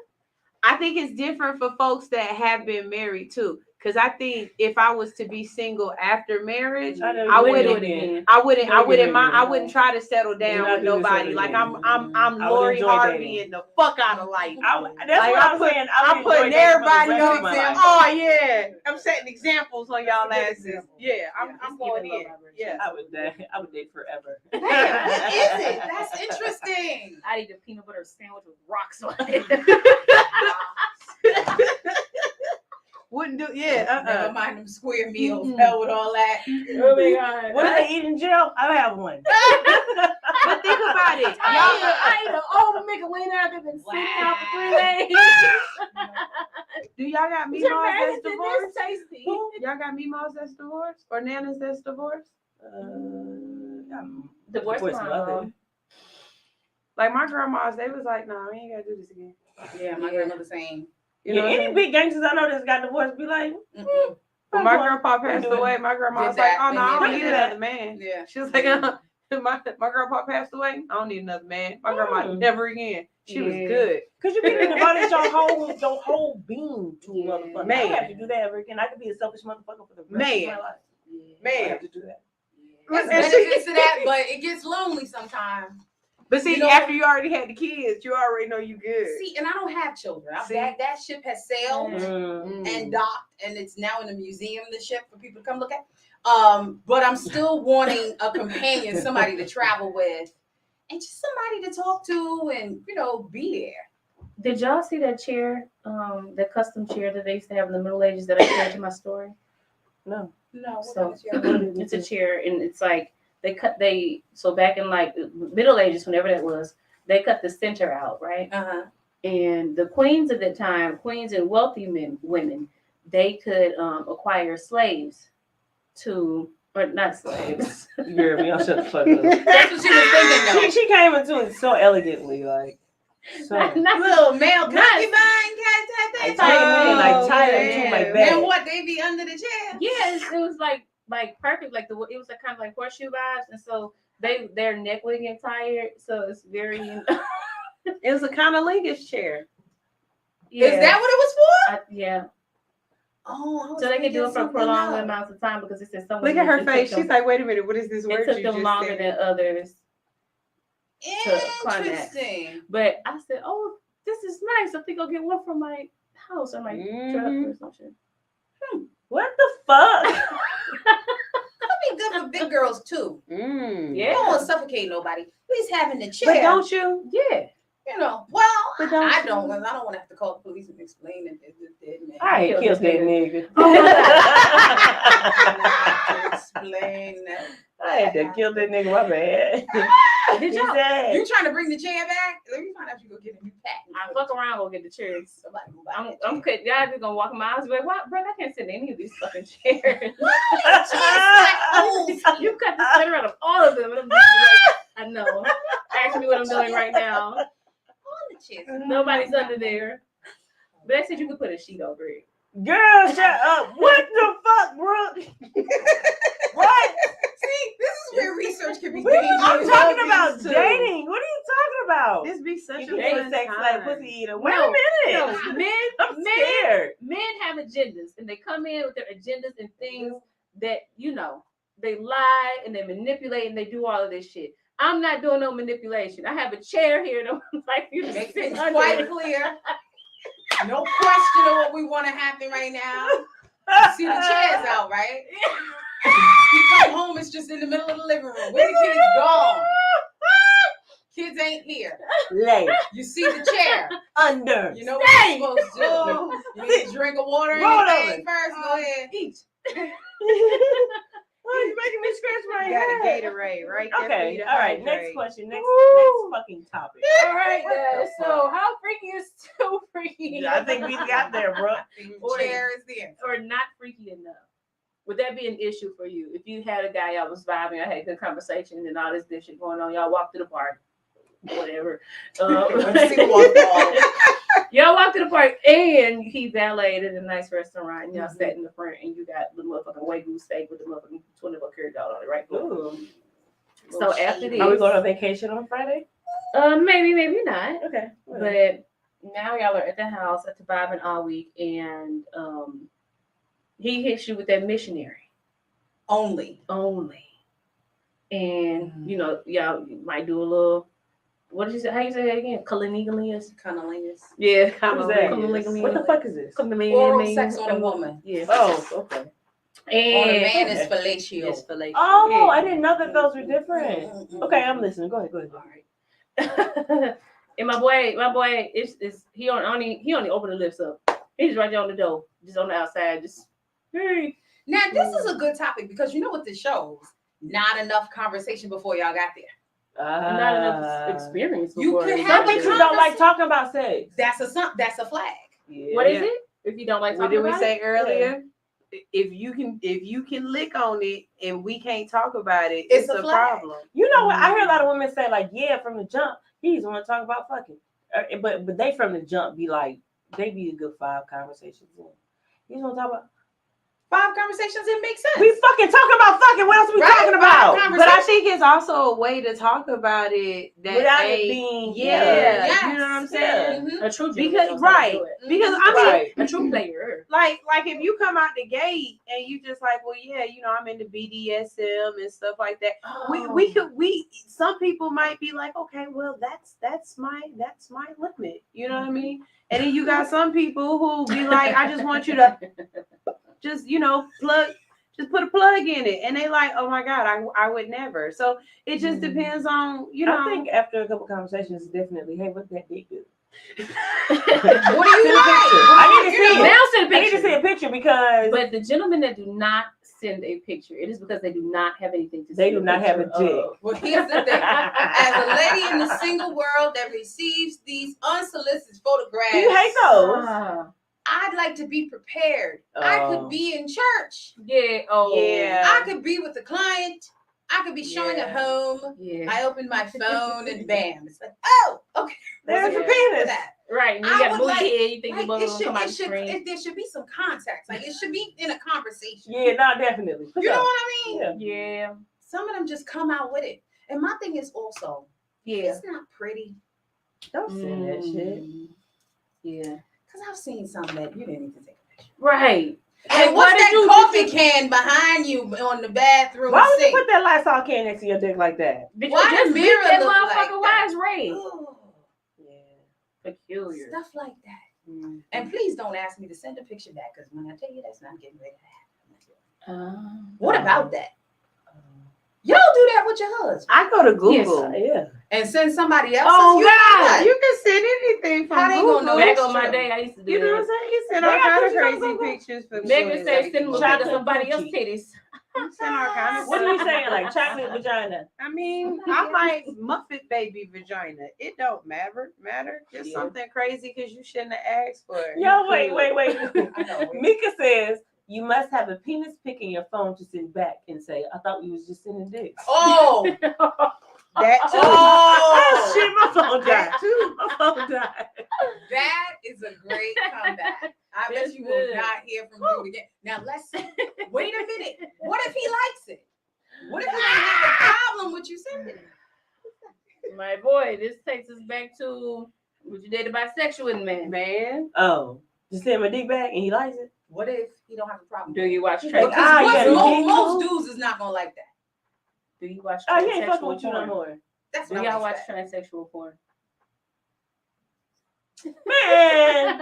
I think it's different for folks that have been married too. Because I think if I was to be single after marriage, I I wouldn't wouldn't. do it again. I wouldn't. I wouldn't mind. I again. wouldn't try to settle down not with do this nobody. ever Like again. I'm I would Lori enjoy Harvey dating. and the fuck out of life. That's Like, what I'm saying. I I'm would putting enjoy dating for the everybody rest on of my example. life. Oh yeah, I'm setting examples on y'all asses. Yeah, I'm going in. Yeah, I would date forever. Damn, what is it? That's interesting. I eat a peanut butter sandwich with rocks on it. wouldn't do. Yeah, Never mind them square meals. Hell with all that. Oh my god. What do they eat in jail? I have one. but think about it. I ate an old Michelina after been sitting out for 3 days. Do y'all got Your meatballs that's medicine divorced? is tasty. Y'all got meatballs that's divorced or nanas that's divorced? Divorce mom. Like my grandmas, they was like, "Nah, we ain't gotta do this again." Yeah, my grandmother saying. You know, any big gangsters I know that's got divorced be like, when my grandpa passed away, my grandma was like, "Oh no, I don't need another man." Yeah, she was like, my grandpa passed away. I don't need another man. My grandma never again. She was good. Cause you can devote your whole being to a motherfucker. Man, I don't have to do that ever again. I could be a selfish motherfucker for the rest of my life. I don't have to do that. There's benefits to that, but it gets lonely sometimes. But see, after you already had the kids, you already know you good. See, and I don't have children. That ship has sailed and docked, and it's now in a museum, the ship, for people to come look at. But I'm still wanting a companion, somebody to travel with, and just somebody to talk to and, be there. Did y'all see that chair, the custom chair that they used to have in the Middle Ages that I shared in my story? No. So it's a chair, and it's like so back in like Middle Ages, whenever that was, they cut the center out, right? And the queens of that time, queens and wealthy women, they could acquire slaves or not slaves. Girl, y'all shut the fuck up. That's what she was thinking though. She came into it so elegantly, like not little male concubine like tie them to my bed. And what, they be under the chair? Yes, it was like perfect, like it was like kind of like horseshoe vibes, and so their neck would get tired, so it's very. It was a kind of lingus chair. Yeah. Is that what it was for? Yeah. Oh, so they can do it for prolonged amounts of time because it says someone. Look at her face. She's like, "Wait a minute, what is this word?" It took them longer than others. Interesting. But I said, "Oh, this is nice. I think I'll get one from my house or my truck or something." What the fuck? That'd be good for big girls too. Yeah. You don't want to suffocate nobody. At least having the chair. But don't you? Yeah. I don't want to have to call the police and explain that this dead man. I ain't killed that nigga. Explain that. I had to kill that nigga. My bad. Did you trying to bring the chair back? Let me find out if you go get a new patent. I fuck around, go get the chairs. I'm good. Y'all just gonna walk my house like, what, bro? I can't sit in any of these fucking chairs. You cut the center out of all of them. And I'm just like, I know. Ask me what I'm doing right now. Nobody's under there. But I said you could put a sheet over it. Girl, shut up. What the fuck, bro? What? See, this is where research can be dangerous. I'm talking about dating. What are you talking about? This be such a fun sex time. like pussy eater. Wait a minute. No, I'm scared. Men have agendas, and they come in with their agendas and things that, they lie and they manipulate and they do all of this shit. I'm not doing no manipulation. I have a chair here that would like you to make sit things under. Quite clear. No question of what we want to happen right now. See the chairs out, right? You come home, it's just in the middle of the living room. Where the kids gone? Kids ain't here. Lay. You see the chair. Under. You know what you're supposed to do. You need a drink of water or anything first? Go ahead. Eat. Oh, you're making me scratch my head. Got a Gatorade right there. Okay, all right. Next question. Next fucking topic. All right, guys. So, how freaky is too freaky? Yeah, I think we got there, bro. Chair is there. Or not freaky enough. Would that be an issue for you? If you had a guy, y'all was vibing, I had good conversation, and all this shit going on, y'all walked to the park, whatever. Y'all walked to the park, and he valeted in a nice restaurant, and y'all sat in the front, and you got the motherfucking Wagyu steak with the motherfucking 24 karat gold on it, right? Ooh. So after this, are we going on vacation on Friday? Maybe, maybe not. Okay. But now y'all are at the house at the vibing all week, and he hits you with that missionary Only. And you know, y'all might do a little. What did you say? How you say that again? Cunnilingus. Yeah, Cunnilingus. What the fuck is this? Oral sex on a woman. Yeah. Oh, okay. On a And man is fellatio. It's fellatio. Oh, I didn't know that those were different. Okay, I'm listening. Go ahead. All right. and my boy, is he only open the lips up. He's right there on the door, just on the outside, just. Hey. Now this is a good topic because you know what this shows? Not enough conversation before y'all got there. Not enough experience. You before can it have Some a people don't like talking about sex. That's a flag. Yeah. What is it? If you don't like What talking did we about say it? earlier? If you can lick on it and we can't talk about it, It's it's a a flag. problem. You know what? I hear a lot of women say like, "Yeah, from the jump, he's want to talk about fucking," but they from the jump be like, they be a good 5 conversations in. He's want to talk about 5 conversations, it makes sense. we fucking talking about fucking. What else we Right, talking about? But I think it's also a way to talk about it that Without it ain't- being yes. you know what I'm saying? Mhm. A true Because gentleman knows how to right, do it. because I mean, Right. A true player. like if you come out the gate and you just like, well, yeah, you know, I'm into BDSM and stuff like that. We some people might be like, okay, well, that's my limit. You know what I mean? And then you got some people who be like, I just want you to just, you know, just put a plug in it. And they like, oh my God, I would never. So it just depends on, you know. I think after a couple conversations, definitely, hey, what's that dick do? What do you like? I need to see it. Now send a I need to picture. see a picture because But the gentlemen that do not send a picture, it is because they do not have anything to they send do not have a picture dick. of. Well, here's the thing. As a lady in the single world that receives these unsolicited photographs, Do you hate those? I'd like to be prepared. I could be in church. Yeah. Oh. Yeah. I could be with the client. I could be showing a Yeah. home. Yeah. I open my phone and bam, it's like, oh, okay. There's What's a the reason for penis. that? Right. And you I got would booty like- head. You think the Like, mother will come out the screen. there should be some context. Like it should be in a conversation. Yeah, no, definitely. For You know sure. what I mean? Yeah. Yeah. Some of them just come out with it. And my thing is also, Yeah. it's not pretty. Don't send that shit. Yeah. Because I've seen some that you didn't even take a picture. Right. Hey, Like, what's what did that you coffee do? can behind you on the bathroom Why would you sink? put that Lysol can next to your dick like that? Bitch, Why you just the beat mirror that look motherfucker. like Why that? is red? Ooh, Peculiar. stuff like that. And please don't ask me to send a picture back because when I tell you that's not getting ready to happen. What about that? Y'all do that with your husband I go to Google. Yeah. and send somebody else. Oh, God. You can send anything from How they Google. gonna know Back that's on my true? day, I used to do You know what I'm that. saying? You send They all got kind of pictures on crazy Google? pictures for Megan Google. said, send them to Chocolate somebody else's cookie. titties. You send all kind of What are you stuff. saying? Like chocolate vagina? I mean, I like Muffet baby vagina. It don't matter. Just Yeah. something crazy because you shouldn't have asked for it. Yo, wait. I know. Mika says you must have a penis pic in your phone to send back and say, I thought we was just sending dicks. Oh, That too. Oh, shit, my phone That died. too. My phone died. that is a great comeback. I bet It's you good. will not hear from you again. Now let's wait a minute. What if he likes it? What if he doesn't have a problem with you sending it? My boy, this takes us back to would you date a bisexual man? Oh, just send my dick back and he likes it. What if he don't have a problem? Do you watch Like, trans? ah, Because yeah, most dudes is not gonna like that. Do you watch Oh, he ain't fucking transsexual with you no porn? more. That's Do what I y'all would watch expect. transsexual porn? Man,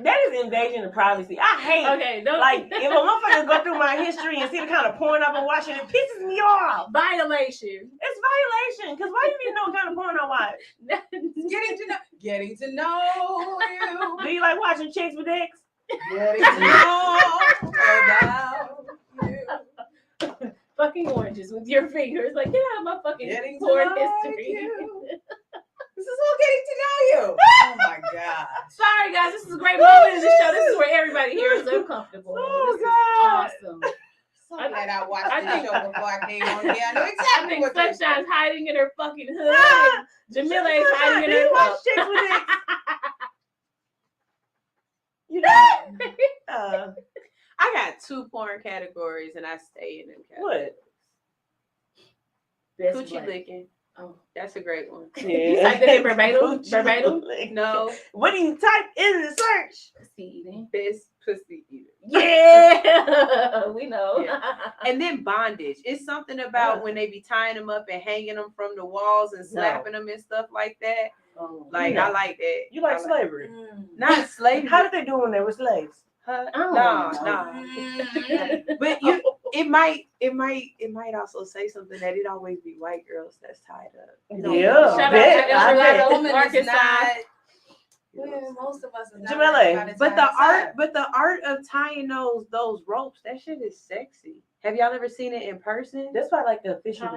that is invasion of privacy. I hate Okay, don't like if a motherfucker go through my history and see the kind of porn I've been watching, it pisses me off. violation. It's violation. Because why do you need to know what kind of porn I watch? Getting to know you. Do you like watching chicks with dicks? Getting to know about you. Fucking oranges with your fingers. Like, get out of my fucking Getting to porn know history. you. This is all getting to know you. Oh my God. Sorry, guys. This is a great moment in the show. This is where everybody here is uncomfortable. Oh, This is God. awesome. So glad I watched I this think- show before I came on here. I know I exactly think what you're Sunshine's hiding in her fucking hood. And Jamila is hiding in Do her you watch cup. chicks with dicks? You know? I got 2 porn categories and I stay in them categories. What? Best Coochie blank. licking. Oh, that's a great one. You typed it in verbatim? No. What do you type in the search? Pussy eating. Best pussy eater. Yeah, we know. Yeah. And then bondage. It's something about when they be tying them up and hanging them from the walls and slapping them and stuff like that. Oh, Like, I like that. You like slavery? Not slavery. How did they do when they were slaves? No. But it might also say something that it always be white girls that's tied up. You know, Shout out to woman is not. Well, most of us are not. Jamila, but the art of tying those ropes, that shit is sexy. Have y'all ever seen it in person? That's why I like the official.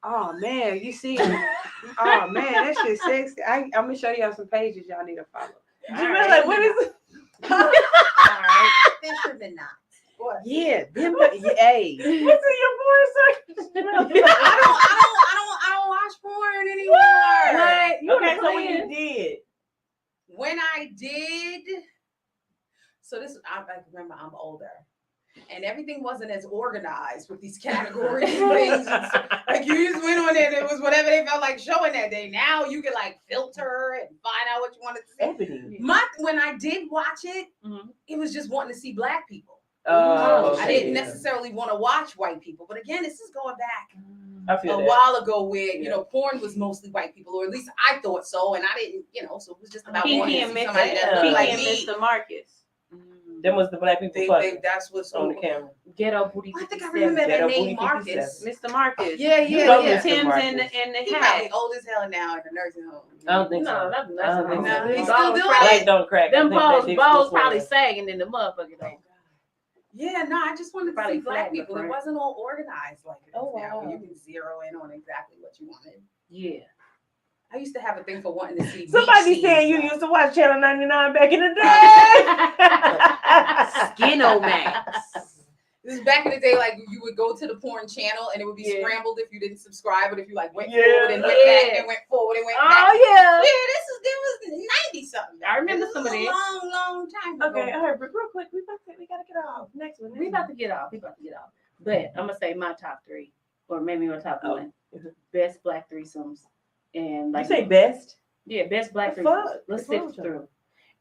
Oh man, you see? Oh man, that shit's sexy. I'm gonna show y'all some pages y'all need to follow. Jamila, what is it? All right, fisherman knots. Yeah, them. Hey, what's in your porn search? I don't watch porn anymore. Okay, so when you did. When I did, so this I remember I'm older, and everything wasn't as organized with these categories and things. Like you just went on it, it was whatever they felt like showing that day. Now you can like filter and find out what you wanted to see. When I did watch it, it was just wanting to see black people. I didn't necessarily want to watch white people, but again, this is going back a while ago where you know porn was mostly white people, or at least I thought so, and I didn't, so it was just about Kiki and Mr. Marcus. Them was the black people. That's what's on the camera. Ghetto booty. I think I remember that name, Marcus. Mr. Marcus. Yeah. Tim's and the He's probably old as hell now in the nursing home. I don't think so. No, he's still doing Black it. don't crack. Them balls probably sagging in the motherfucker though. Yeah, no, I just wanted to see black people. Right. It wasn't all organized like it is now, wow. where you can zero in on exactly what you wanted. Yeah. I used to have a thing for wanting to see. Somebody saying you used to watch Channel 99 back in the day. Skinomax. This is back in the day, like you would go to the porn channel and it would be scrambled if you didn't subscribe, but if you like went forward and went back and went forward and went back. Oh yeah. Yeah, there was 90 something. I remember some of this. Long time ago. Okay, all right, but real quick, we gotta get off. Next one. We about to get off. But I'm gonna say my top 3, or maybe my top 1. Best black threesomes, and like you say best. Yeah, best black threesomes. Let's sift through.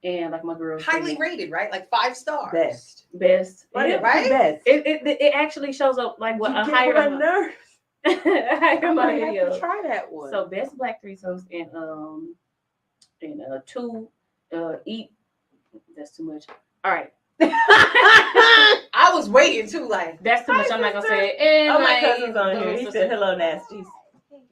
And like my girl, highly rated, right? Like 5 stars. Best. Right? Best. It actually shows up like what a higher my nerves. higher my video. Try that one. So best black threesomes and 2 eat. That's too much. All right. I was waiting too. Like that's too much. I'm not gonna say it. And my cousin's on here. He said hello, nasties.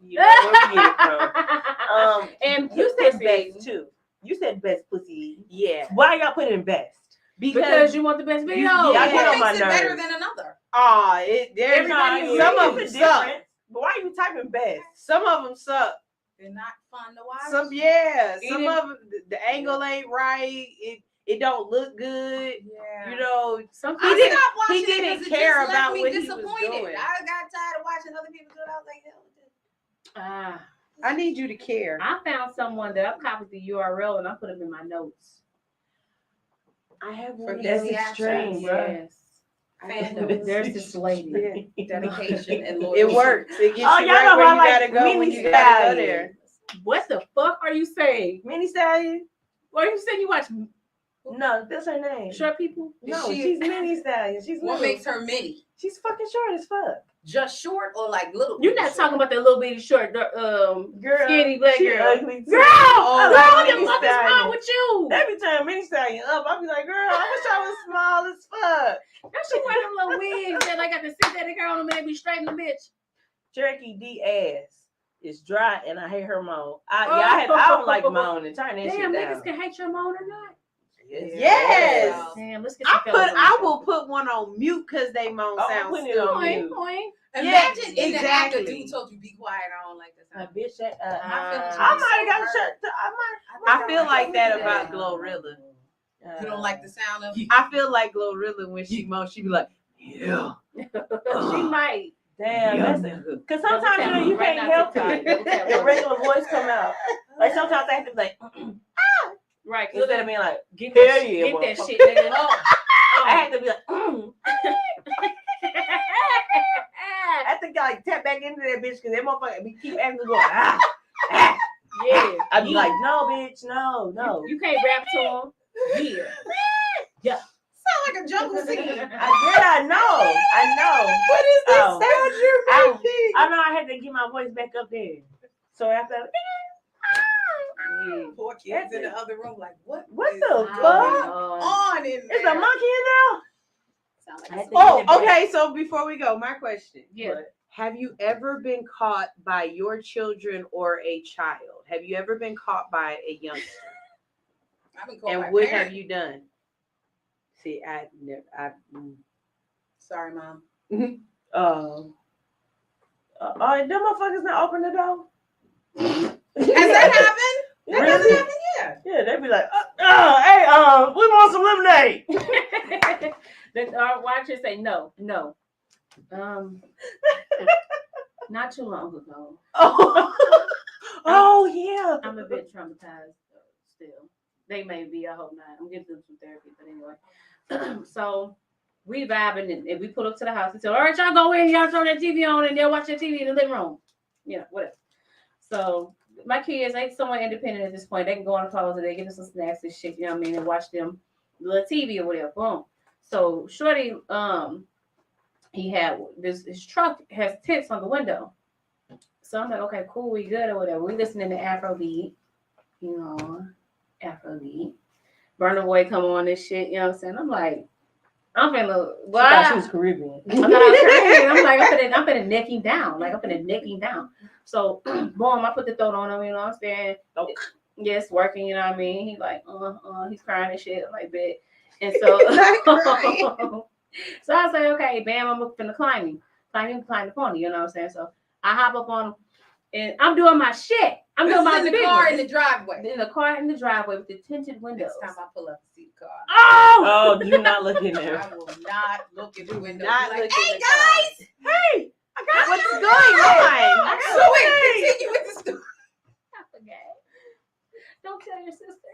You know where we get from. And you said best too. You said best pussy. Yeah. Why y'all put it in best? Because you want the best video. What get on my makes it nerves. better than another? Some of them suck. But why are you typing best? Some of them suck. They're not fun to watch. Some of them, the angle ain't right. It don't look good. Yeah. You know, he didn't care about what he was doing. I got tired of watching other people do it. I was like, hell. I need you to care. I found someone that I've copied the URL and I put them in my notes. I have one. That's extreme, bro. Yes. There's this lady. Dedication and loyalty. It works. It gets you y'all right know where I you like gotta go when you gotta go there. What the fuck are you saying? Mini Stallion? What are you saying? You watch? No, that's her name. Short people? No, she's Mini Stallion. She's what little. makes her mini? She's fucking short as fuck. Just short or like little? You're not talking about that little bitty short, girl, skinny black she girl. Ugly too. Girl, I what the fuck is wrong with you? Every time Mini Stallion up, I'll be like, girl, I wish I was small as fuck. That she wear them little wigs that I got to sit that girl on them and be straight in the bitch. Cherokee D ass is dry and I hate her moan. I don't like moaning. Turn that shit down. Damn, niggas can hate your moan or not. Yes. Damn, let's get I will put one on mute because they moan sound put it on mute. Imagine in the act a dude told you be quiet. I don't like this. Bitch, I might have got a shirt. I feel like that about Glorilla. You don't like the sound of? I feel like Glorilla when she moans, she be like, yeah. She might. Damn, that's it. Because sometimes you can't help it. Your regular voice come out. Like sometimes I have to be like, right. Instead of being like, get hell that, yeah, get that shit, nigga. I have to be like, I think I like tap back into that bitch because that motherfucker be keep acting going yeah. I'd be like, no, bitch, no. You can't rap to him. Yeah. Sound like a jungle scene. I know. What is this sound you're making? I know I had to get my voice back up there. So after Poor kids in the other room, like, what the fuck on in there? Is a monkey in there? Okay. So before we go, my question. Yeah. Have you ever been caught by your children or a child? Have you ever been caught by a youngster? I've been caught And by what parents. have you done? See, Sorry, Mom. Them motherfuckers not open the door. Has that happened? That doesn't happen yet. Yeah, they be like, hey, we want some lemonade. Watch it say no. Not too long ago. Oh yeah. I'm a bit traumatized still. They may be, I hope not. I'm getting them some therapy, but anyway. So we vibing and we pull up to the house and say, all right, y'all go in, y'all turn that TV on and they'll watch that TV in the living room. Yeah, whatever. So my kids, they somewhat independent at this point. They can go on the closet, they give us some snacks and shit, you know what I mean, and watch them little TV or whatever. Boom. So Shorty, he had his truck has tents on the window. So I'm like, okay, cool, we good or whatever. We listening to Afrobeat, you know, Afrobeat. Burna Boy come on this shit, you know what I'm saying? I'm like, I'm finna, what? I thought she was Caribbean. I thought I was Caribbean. I'm like, I'm finna neck him down. Like, I'm finna neck him down. So, boom, I put the throat on him, you know what I'm saying? Yes, working, you know what I mean? He like, he's crying and shit, like that. And so, so I say, okay, bam, I'm finna climb the pony, you know what I'm saying? So I hop up on him and I'm doing my shit. I'm doing my in the car in the driveway. In the car in the driveway with the tinted windows. Next time I pull up to see the car. Oh, do not look in there. I will not look in the window. Not like, look hey in the guys, Hey, I got What's going on? so wait, continue with the story. I forgot. Don't tell your sister.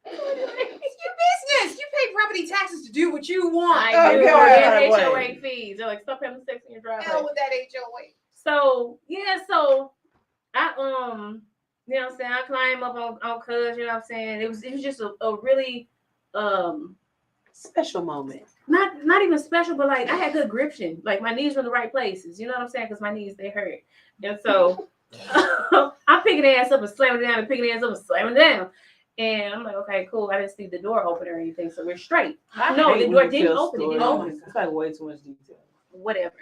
It's your business. You pay property taxes to do what you want. I do. Okay. And HOA fees. They're like, stop having sex in your driveway. Hell with that HOA. So I you know what I'm saying, I climb up on cuz, you know what I'm saying? It was just a really Special moment. not even special, but like I had good gription. Like my knees were in the right places, you know what I'm saying? Because my knees, they hurt. And so I'm picking the ass up and slamming it down and picking the ass up and slamming it down. And I'm like, okay, cool. I didn't see the door open or anything, so we're straight. No, the door didn't open. It didn't open. It's like way too much detail. Whatever.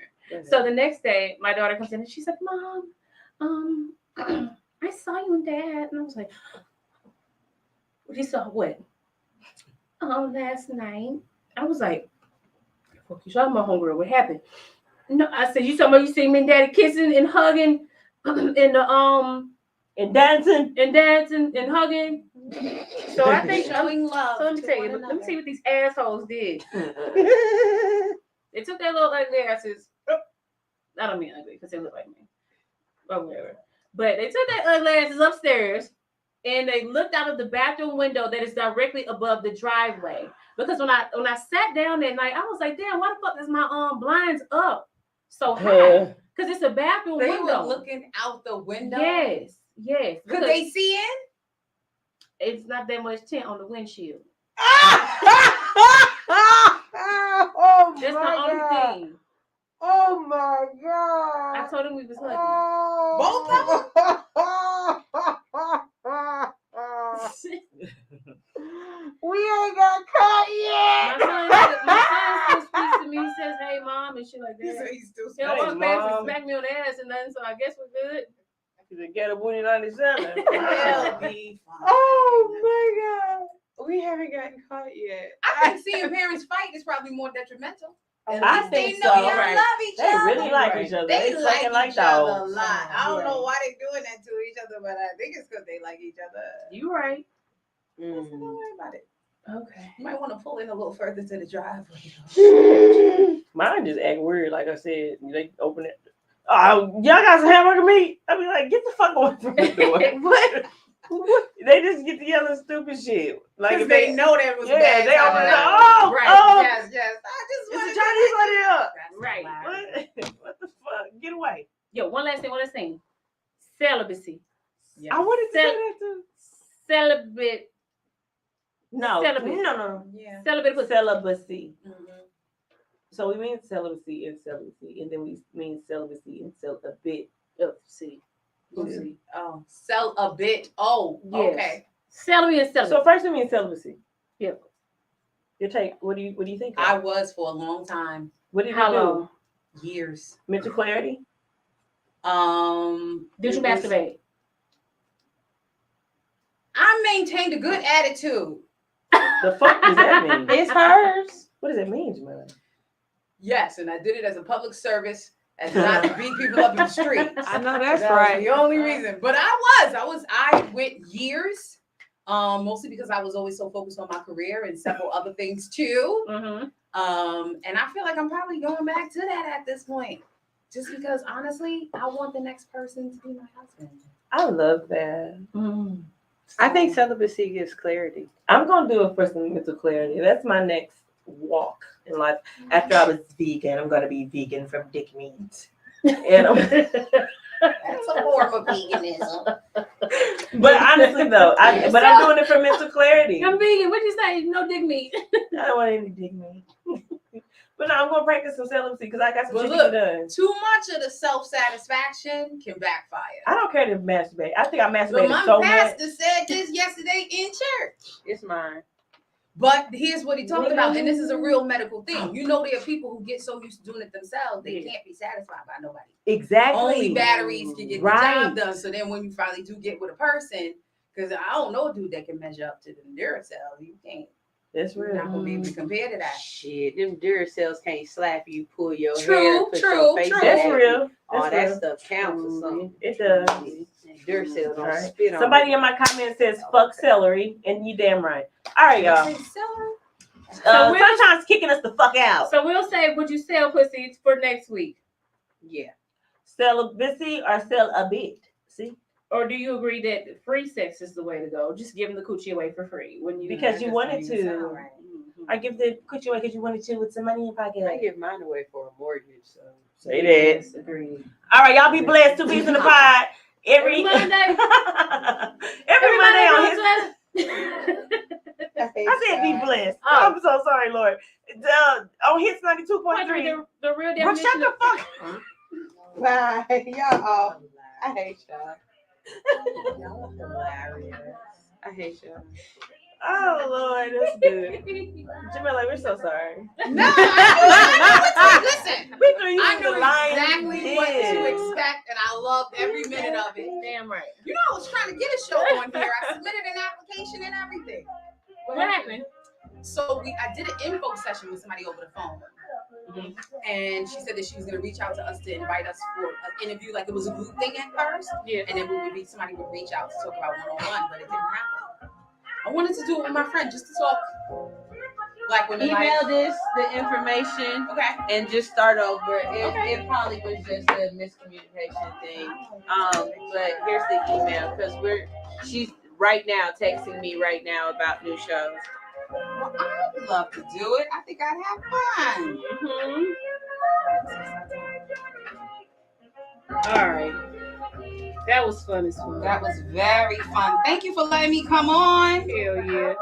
So the next day, my daughter comes in and she's like, Mom, I saw you and Dad. And I was like, you saw what? Last night. I was like, fuck you, saw my homegirl. What happened? No, I said, you saw me, you see me and Daddy kissing and hugging in the and dancing and hugging. So I think Showing love. So let me tell you, let me see what these assholes did. They took their little ugly asses. I don't mean ugly because they look like me. Or whatever. But they took their ugly asses upstairs and they looked out of the bathroom window that is directly above the driveway. Because when I sat down that night, I was like, damn, why the fuck is my blinds up so high? Because it's a bathroom They window. were looking out the window. Yes. Could they see in? It's not that much tint on the windshield. Oh That's my the only God. thing. Oh my God. I told him we was hugging. Both of We ain't got caught yet. My son still speaks to me. He says, "Hey, Mom," and shit like that. He's still He don't Hey, walk past and Mom. smack me on the ass and nothing, so I guess we're good. The Ghetto Booty 97. They'll be fine. Oh my God. We haven't gotten caught yet. I think seeing parents fight is probably more detrimental. At I least think they know so. y'all Right. love each They other. really like Right. each other. They fucking like each other a dogs. lot. I don't know Right. why they're doing that to each other, but I think it's because they like each other. You right. So don't worry about it. Okay. You might want to pull in a little further to the driveway. Mine just act weird. Like I said, they open it. Oh, y'all got some hamburger meat? I be like, get the fuck away from the door. What? They just get together stupid shit. Like Because if they know that was a bad they time open to it. know. Oh, Right. oh, Yes. I just it's wanted a Chinese lady up. Right. What the fuck? Get Yo, one last thing. Celibacy. Yes. I wanted to say that too. Celibate. No. Yeah. Celibacy. Mm-hmm. So we mean celibacy, and then we mean celibacy and celibate. Oh, sell a bit. Oh, Yes. okay. Celibacy and celibacy. So first we mean celibacy. Yep. Your take. What do you think? I was for a long time. What did How you do? long? Years. Mental clarity. Did you masturbate? I maintained a good attitude. The fuck does that mean? It's hers. What does that mean, Jamila? Yes, and I did it as a public service, as not to beat people up in the street. I know that's That right. was the only reason. But I went years, mostly because I was always so focused on my career and several other things too. Mm-hmm. And I feel like I'm probably going back to that at this point, just because honestly, I want the next person to be my husband. I love that. Mm. I think celibacy gives clarity. I'm gonna do it for some mental clarity. That's my next walk in life. After I was vegan, I'm gonna be vegan from dick meat. And That's a form of veganism. but honestly though, I'm doing it for mental clarity. I'm vegan. What'd you say? No dick meat. I don't want any dick meat. But no, I'm gonna practice some celibacy because I got some shit to Look, get done. too much of the self-satisfaction can backfire. I don't care to masturbate. I think I But masturbated my so much. pastor said this yesterday in church. It's mine. But here's what he talked about, and this is a real medical thing. You know, there are people who get so used to doing it themselves, they can't be satisfied by nobody. Exactly. Only batteries can get the Right. job done. So then when you finally do get with a person, because I don't know a dude that can measure up to the Duracell. You can't. That's You're real. not going to be able to compare to that. Shit, them Duracells can't slap you, pull your True, hair, put true, your face true. That's back. real. All That's that real. stuff counts or something. It does. Duracell don't Right. spit on Somebody it. in my comment says fuck celery, and you damn right. All right, y'all. So we'll- Sunshine's kicking us the fuck out. So we'll say, would you sell pussy for next week? Yeah. Celibacy or sell a bit. See? Or do you agree that free sex is the way to go? Just giving the coochie away for free when you Because you wanted to. I give the coochie away because you wanted to with some money in your pocket. I give mine away for a mortgage. So Say that. Yes, agreed. All right, y'all be blessed. 2 B's in the pod. Every Monday. Every Monday on his. I I said be blessed. Oh. I'm so sorry, Lord. On his 92.3. The real Bro, shut definition the of fuck. Bye. Y'all. I hate y'all. Y'all hilarious. I hate y'all. Oh Lord, that's good. Jamila, we're so sorry. No, listen. We threw you I in knew the lion's exactly what to den. expect, and I loved every minute of it. damn right. You know, I was trying to get a show on here. I submitted an application and everything. What happened? So I did an info session with somebody over the phone. And she said that she was going to reach out to us to invite us for an interview. Like it was a group thing at first. Yeah. And then somebody would reach out to talk about one-on-one, but it didn't happen. I wanted to do it with my friend just to talk. Like when Email this, the information, okay, and just start over. It probably was just a miscommunication thing. But here's the email because she's right now texting me right now about new shows. Well, I'd love to do it. I think I'd have fun. All right. That was fun as fun. That was very fun. Thank you for letting me come on. Hell yeah.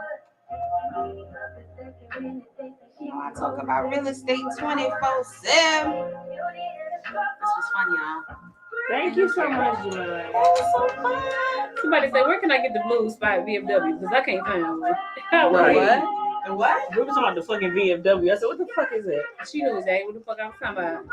You know, I talk about real estate 24/7. This was fun, y'all. Thank you so much, Jamila. Somebody said, where can I get the blue spot VFW? Because I can't find one. Right. The what? We were talking about the fucking VFW. I said, what the fuck is that? She knew exactly what the fuck I was talking about.